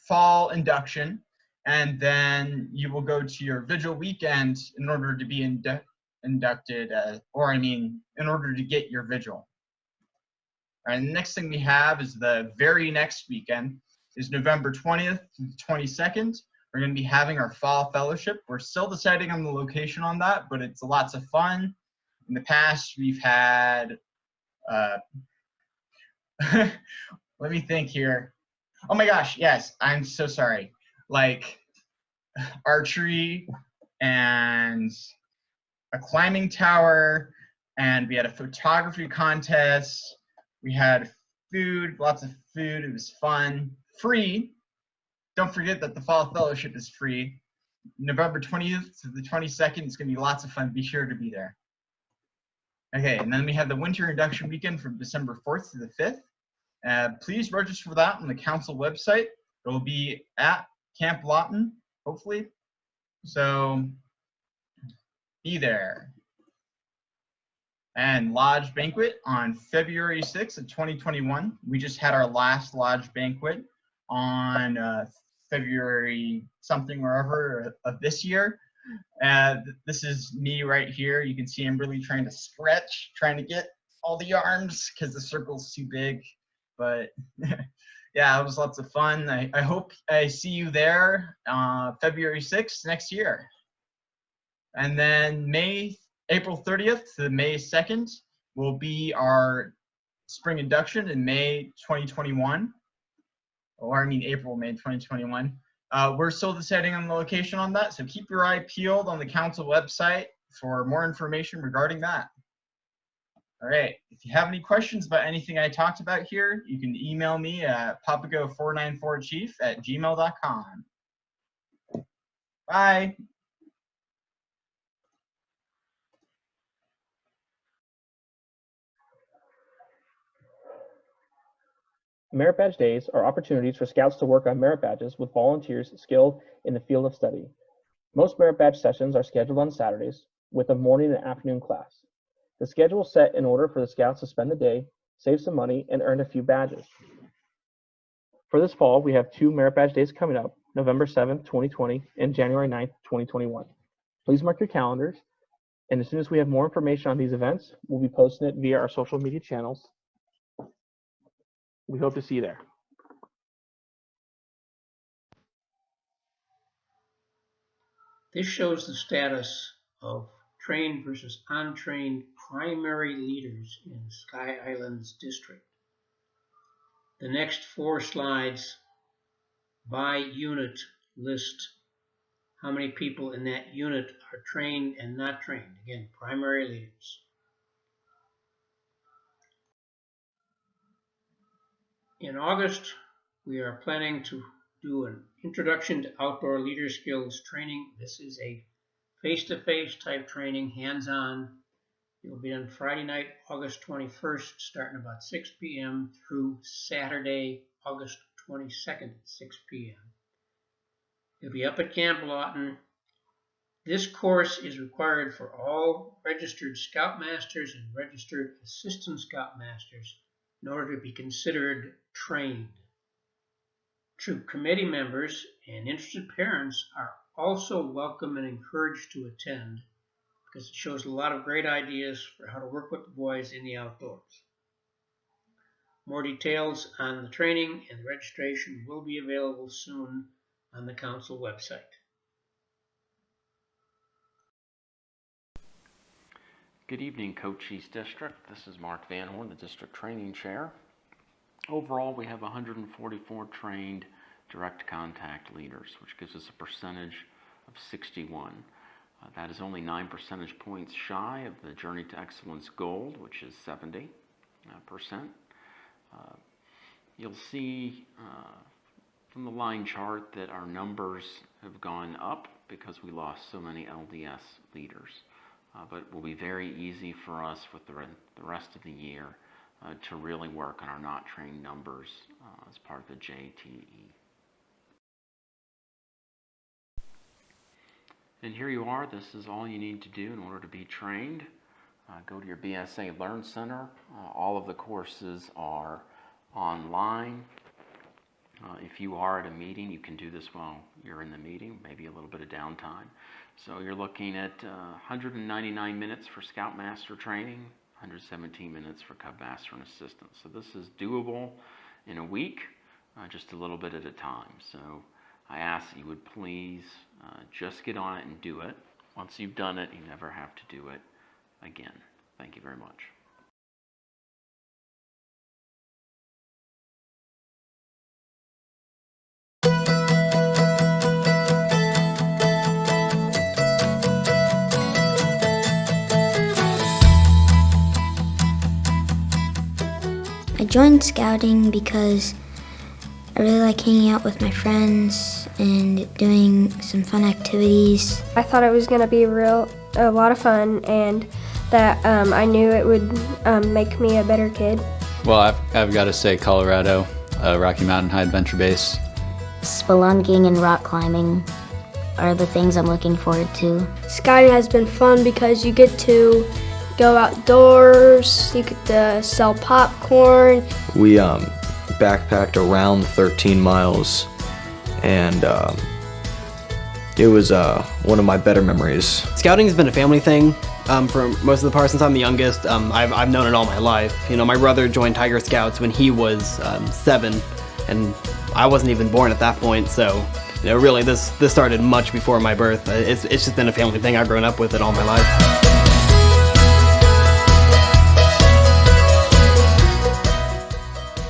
fall induction, and then you will go to your Vigil weekend in order to be inducted, in order to get your Vigil. All right, and the next thing we have is the very next weekend is November 20th to the 22nd. We're going to be having our fall fellowship. We're still deciding on the location on that, but it's lots of fun. In the past, we've had Let me think here. Oh my gosh, yes, I'm so sorry. Like archery and a climbing tower, and we had a photography contest. We had food, lots of food. It was fun. Free. Don't forget that the Fall Fellowship is free. November 20th to the 22nd. It's going to be lots of fun. Be sure to be there. Okay, and then we have the winter induction weekend from December 4th to the 5th. Please register for that on the council website. It will be at Camp Lawton, hopefully. So be there. And Lodge Banquet on February 6th of 2021. We just had our last Lodge Banquet on February something wherever of this year. This is me right here. You can see I'm really trying to stretch, trying to get all the arms because the circle's too big. But yeah, it was lots of fun. I hope I see you there February 6th next year. And then April 30th to May 2nd will be our spring induction in May 2021. Or I mean April, May 2021. We're still deciding on the location on that, so keep your eye peeled on the council website for more information regarding that. All right, if you have any questions about anything I talked about here, you can email me at papago494chief@gmail.com. Bye. Merit Badge Days are opportunities for Scouts to work on merit badges with volunteers skilled in the field of study. Most Merit Badge sessions are scheduled on Saturdays with a morning and afternoon class. The schedule is set in order for the Scouts to spend the day, save some money, and earn a few badges. For this fall, we have 2 Merit Badge Days coming up, November 7th, 2020 and January 9th, 2021. Please mark your calendars, and as soon as we have more information on these events, we'll be posting it via our social media channels. We hope to see you there. This shows the status of trained versus untrained primary leaders in Sky Islands District. The next 4 slides by unit list how many people in that unit are trained and not trained. Again, primary leaders. In August, we are planning to do an introduction to outdoor leader skills training. This is a face-to-face type training, hands-on. It will be on Friday night, August 21st, starting about 6 p.m. through Saturday, August 22nd at 6 p.m. It'll be up at Camp Lawton. This course is required for all registered Scoutmasters and registered Assistant Scoutmasters in order to be considered trained. Troop committee members and interested parents are also welcome and encouraged to attend because it shows a lot of great ideas for how to work with the boys in the outdoors. More details on the training and the registration will be available soon on the council website. Good evening, Cochise District. This is Mark Van Horn, the District Training Chair. Overall, we have 144 trained direct contact leaders, which gives us a percentage of 61. That is only 9 percentage points shy of the Journey to Excellence Gold, which is 70%. You'll see from the line chart that our numbers have gone up because we lost so many LDS leaders. But it will be very easy for us with the rest of the year to really work on our not trained numbers as part of the JTE. And here you are. This is all you need to do in order to be trained. Go to your BSA Learn Center. All of the courses are online. If you are at a meeting, you can do this while you're in the meeting, maybe a little bit of downtime. So you're looking at 199 minutes for Scoutmaster training, 117 minutes for Cubmaster and Assistant. So this is doable in a week, just a little bit at a time. So I ask that you would please just get on it and do it. Once you've done it, you never have to do it again. Thank you very much. I joined scouting because I really like hanging out with my friends and doing some fun activities. I thought it was going to be a lot of fun, and that I knew it would make me a better kid. Well, I've got to say Colorado, Rocky Mountain High Adventure Base. Spelunking and rock climbing are the things I'm looking forward to. Scouting has been fun because you get to go outdoors, you get to sell popcorn. We backpacked around 13 miles, and it was one of my better memories. Scouting has been a family thing for most of the part since I'm the youngest. I've known it all my life. You know, my brother joined Tiger Scouts when he was 7, and I wasn't even born at that point, so you know, really this started much before my birth. It's just been a family thing. I've grown up with it all my life.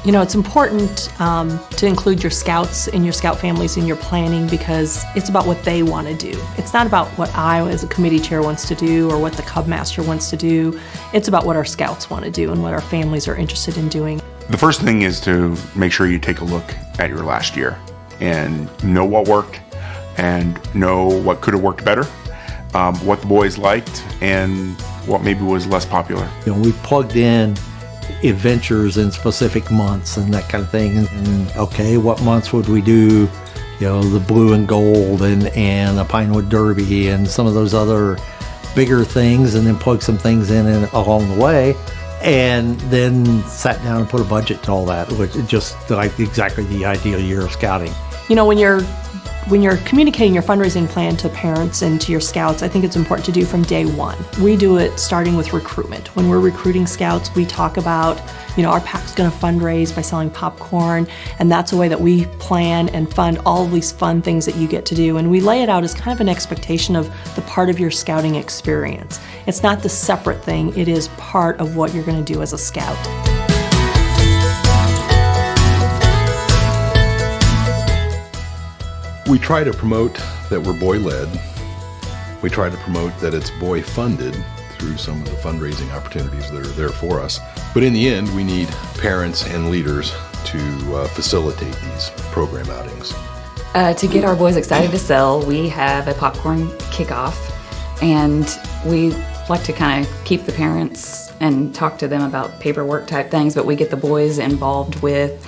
You know, it's important to include your scouts and your scout families in your planning because it's about what they want to do. It's not about what I as a committee chair wants to do or what the Cub Master wants to do. It's about what our scouts want to do and what our families are interested in doing. The first thing is to make sure you take a look at your last year and know what worked and know what could have worked better, what the boys liked, and what maybe was less popular. You know, we plugged in adventures in specific months and that kind of thing, and okay, what months would we do, you know, the blue and gold and a Pinewood Derby and some of those other bigger things, and then plug some things in along the way, and then sat down and put a budget to all that, which is just like exactly the ideal year of scouting. You know, when you're communicating your fundraising plan to parents and to your scouts, I think it's important to do from day one. We do it starting with recruitment. When we're recruiting scouts, we talk about, you know, our pack's going to fundraise by selling popcorn, and that's a way that we plan and fund all of these fun things that you get to do. And we lay it out as kind of an expectation of the part of your scouting experience. It's not the separate thing, it is part of what you're going to do as a scout. We try to promote that we're boy-led. We try to promote that it's boy-funded through some of the fundraising opportunities that are there for us. But in the end, we need parents and leaders to facilitate these program outings. To get our boys excited to sell, we have a popcorn kickoff, and we like to kind of keep the parents and talk to them about paperwork type things, but we get the boys involved with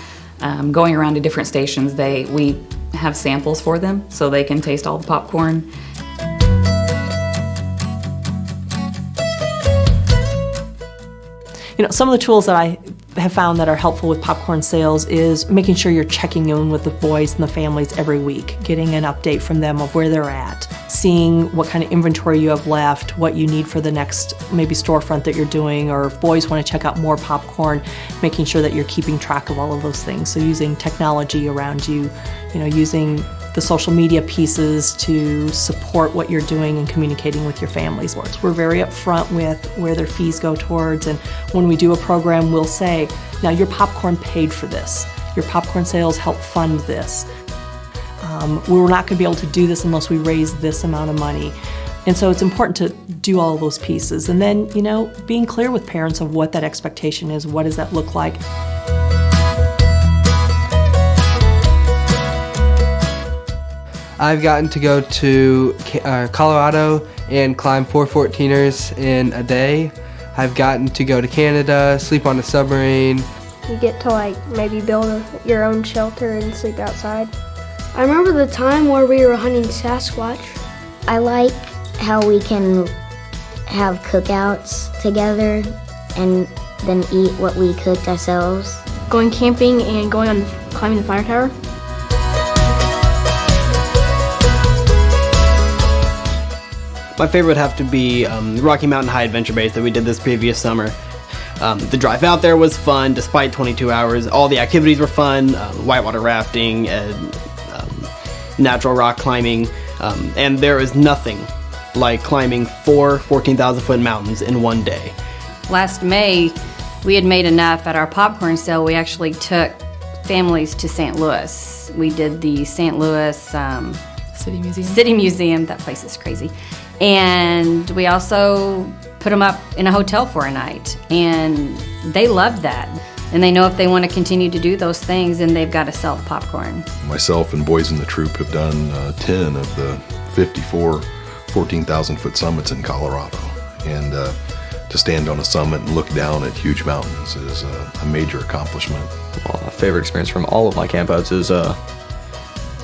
going around to different stations. We have samples for them so they can taste all the popcorn. You know, some of the tools that I have found that are helpful with popcorn sales is making sure you're checking in with the boys and the families every week, getting an update from them of where they're at, seeing what kind of inventory you have left, what you need for the next maybe storefront that you're doing, or if boys want to check out more popcorn, making sure that you're keeping track of all of those things. So using technology around you, you know, using the social media pieces to support what you're doing and communicating with your families. We're very upfront with where their fees go towards, and when we do a program, we'll say, now your popcorn paid for this. Your popcorn sales help fund this. We're not going to be able to do this unless we raise this amount of money. And so it's important to do all of those pieces. And then, you know, being clear with parents of what that expectation is, what does that look like. I've gotten to go to Colorado and climb 414ers in a day. I've gotten to go to Canada, sleep on a submarine. You get to like maybe build your own shelter and sleep outside. I remember the time where we were hunting Sasquatch. I like how we can have cookouts together and then eat what we cooked ourselves. Going camping and going on climbing the fire tower. My favorite would have to be the Rocky Mountain High Adventure Base that we did this previous summer. The drive out there was fun despite 22 hours. All the activities were fun, whitewater rafting, natural rock climbing, and there is nothing like climbing 4 14,000-foot mountains in one day. Last May, we had made enough at our popcorn sale. We actually took families to St. Louis. We did the St. Louis City Museum. That place is crazy. And we also put them up in a hotel for a night, and they loved that. And they know if they want to continue to do those things, then they've got to sell the popcorn. Myself and boys in the troop have done 10 of the 54 14,000-foot summits in Colorado. And to stand on a summit and look down at huge mountains is a major accomplishment. Well, my favorite experience from all of my campouts is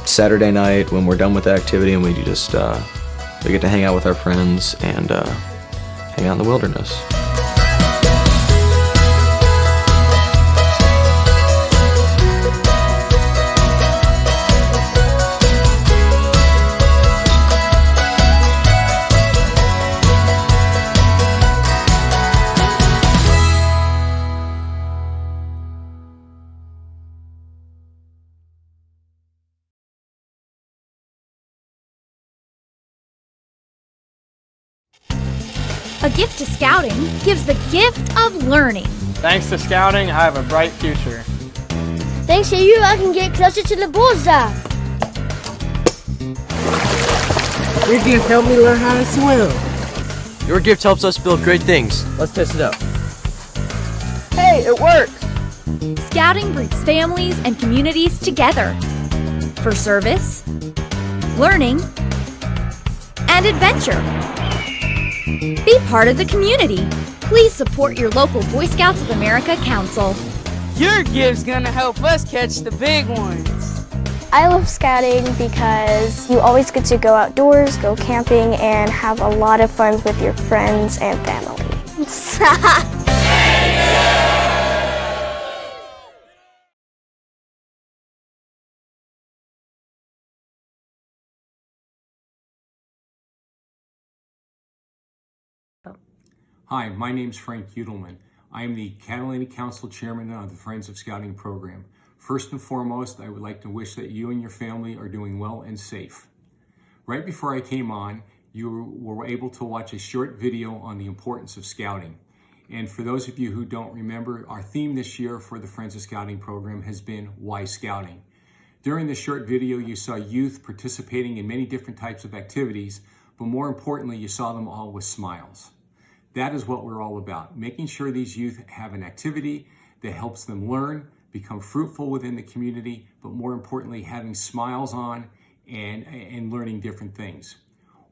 Saturday night when we're done with the activity and we just we get to hang out with our friends and hang out in the wilderness. A gift to scouting gives the gift of learning. Thanks to scouting, I have a bright future. Thanks to you, I can get closer to the bullseye. Your gift helped me learn how to swim. Your gift helps us build great things. Let's test it out. Hey, it works! Scouting brings families and communities together for service, learning, and adventure. Be part of the community. Please support your local Boy Scouts of America Council. Your gift's gonna help us catch the big ones. I love scouting because you always get to go outdoors, go camping, and have a lot of fun with your friends and family. Hi, my name's Frank Udelman. I am the Catalina Council Chairman of the Friends of Scouting program. First and foremost, I would like to wish that you and your family are doing well and safe. Right before I came on, you were able to watch a short video on the importance of scouting. And for those of you who don't remember, our theme this year for the Friends of Scouting program has been Why Scouting? During this short video, you saw youth participating in many different types of activities, but more importantly, you saw them all with smiles. That is what we're all about, making sure these youth have an activity that helps them learn, become fruitful within the community, but more importantly, having smiles on and learning different things.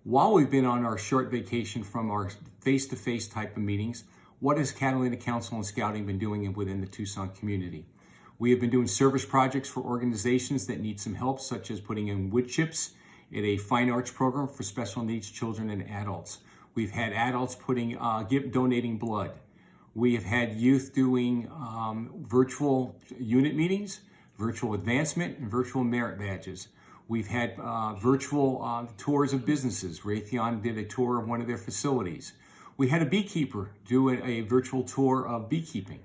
While we've been on our short vacation from our face-to-face type of meetings, what has Catalina Council on Scouting been doing within the Tucson community? We have been doing service projects for organizations that need some help, such as putting in wood chips at a fine arts program for special needs children and adults. We've had adults donating blood. We have had youth doing virtual unit meetings, virtual advancement, and virtual merit badges. We've had virtual tours of businesses. Raytheon did a tour of one of their facilities. We had a beekeeper do a virtual tour of beekeeping.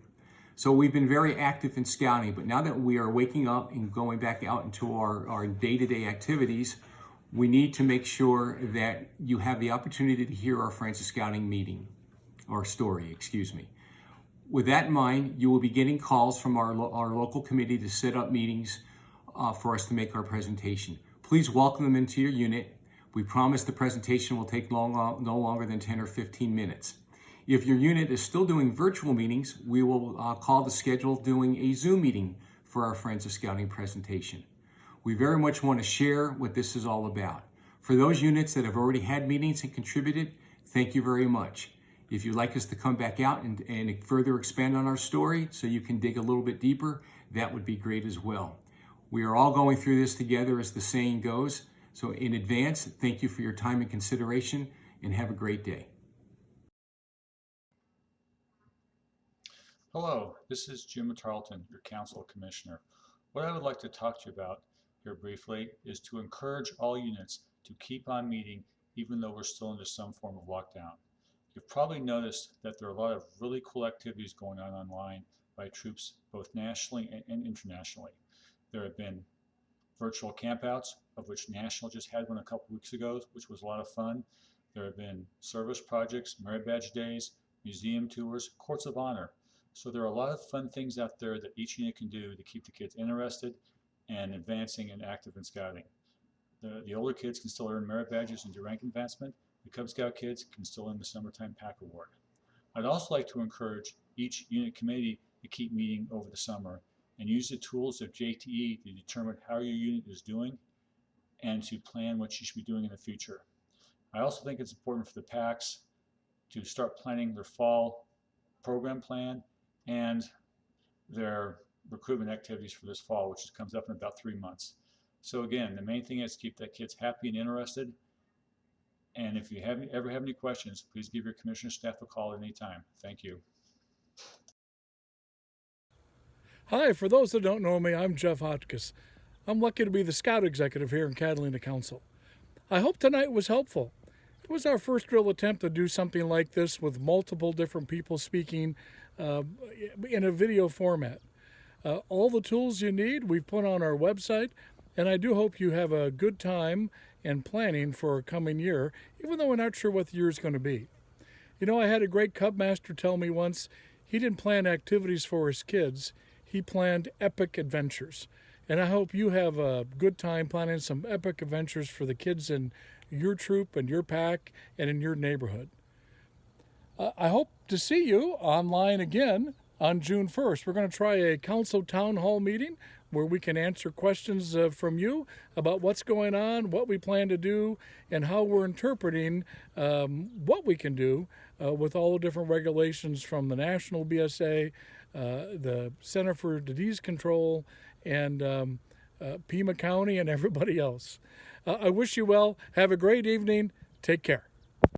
So we've been very active in scouting, but now that we are waking up and going back out into our day-to-day activities, we need to make sure that you have the opportunity to hear our Friends of Scouting story. With that in mind, you will be getting calls from our local committee to set up meetings for us to make our presentation. Please welcome them into your unit. We promise the presentation will take no longer than 10 or 15 minutes. If your unit is still doing virtual meetings, we will call the schedule doing a Zoom meeting for our Friends of Scouting presentation. We very much want to share what this is all about. For those units that have already had meetings and contributed, thank you very much. If you'd like us to come back out and further expand on our story so you can dig a little bit deeper, that would be great as well. We are all going through this together, as the saying goes. So in advance, thank you for your time and consideration, and have a great day. Hello, this is Jim Tarleton, your Council Commissioner. What I would like to talk to you about here briefly is to encourage all units to keep on meeting even though we're still into some form of lockdown. You've probably noticed that there are a lot of really cool activities going on online by troops both nationally and internationally. There have been virtual campouts, of which National just had one a couple weeks ago, which was a lot of fun. There have been service projects, merit badge days, museum tours, courts of honor. So there are a lot of fun things out there that each unit can do to keep the kids interested and advancing and active in scouting. The older kids can still earn merit badges and do rank advancement. The Cub Scout kids can still earn the Summertime Pack Award. I'd also like to encourage each unit committee to keep meeting over the summer and use the tools of JTE to determine how your unit is doing and to plan what you should be doing in the future. I also think it's important for the PACs to start planning their fall program plan and their recruitment activities for this fall, which comes up in about 3 months. So again, the main thing is to keep the kids happy and interested. And if you ever have any questions, please give your commissioner staff a call at any time. Thank you. Hi, for those that don't know me, I'm Jeff Hotchkiss. I'm lucky to be the Scout Executive here in Catalina Council. I hope tonight was helpful. It was our first real attempt to do something like this with multiple different people speaking in a video format. All the tools you need we've put on our website, and I do hope you have a good time and planning for a coming year, even though we're not sure what the year is going to be. You know, I had a great Cub Master tell me once, he didn't plan activities for his kids, he planned epic adventures. And I hope you have a good time planning some epic adventures for the kids in your troop and your pack and in your neighborhood. I hope to see you online again on June 1st. We're going to try a council town hall meeting where we can answer questions from you about what's going on, what we plan to do, and how we're interpreting what we can do with all the different regulations from the National BSA, the Center for Disease Control, and Pima County and everybody else. I wish you well. Have a great evening. Take care.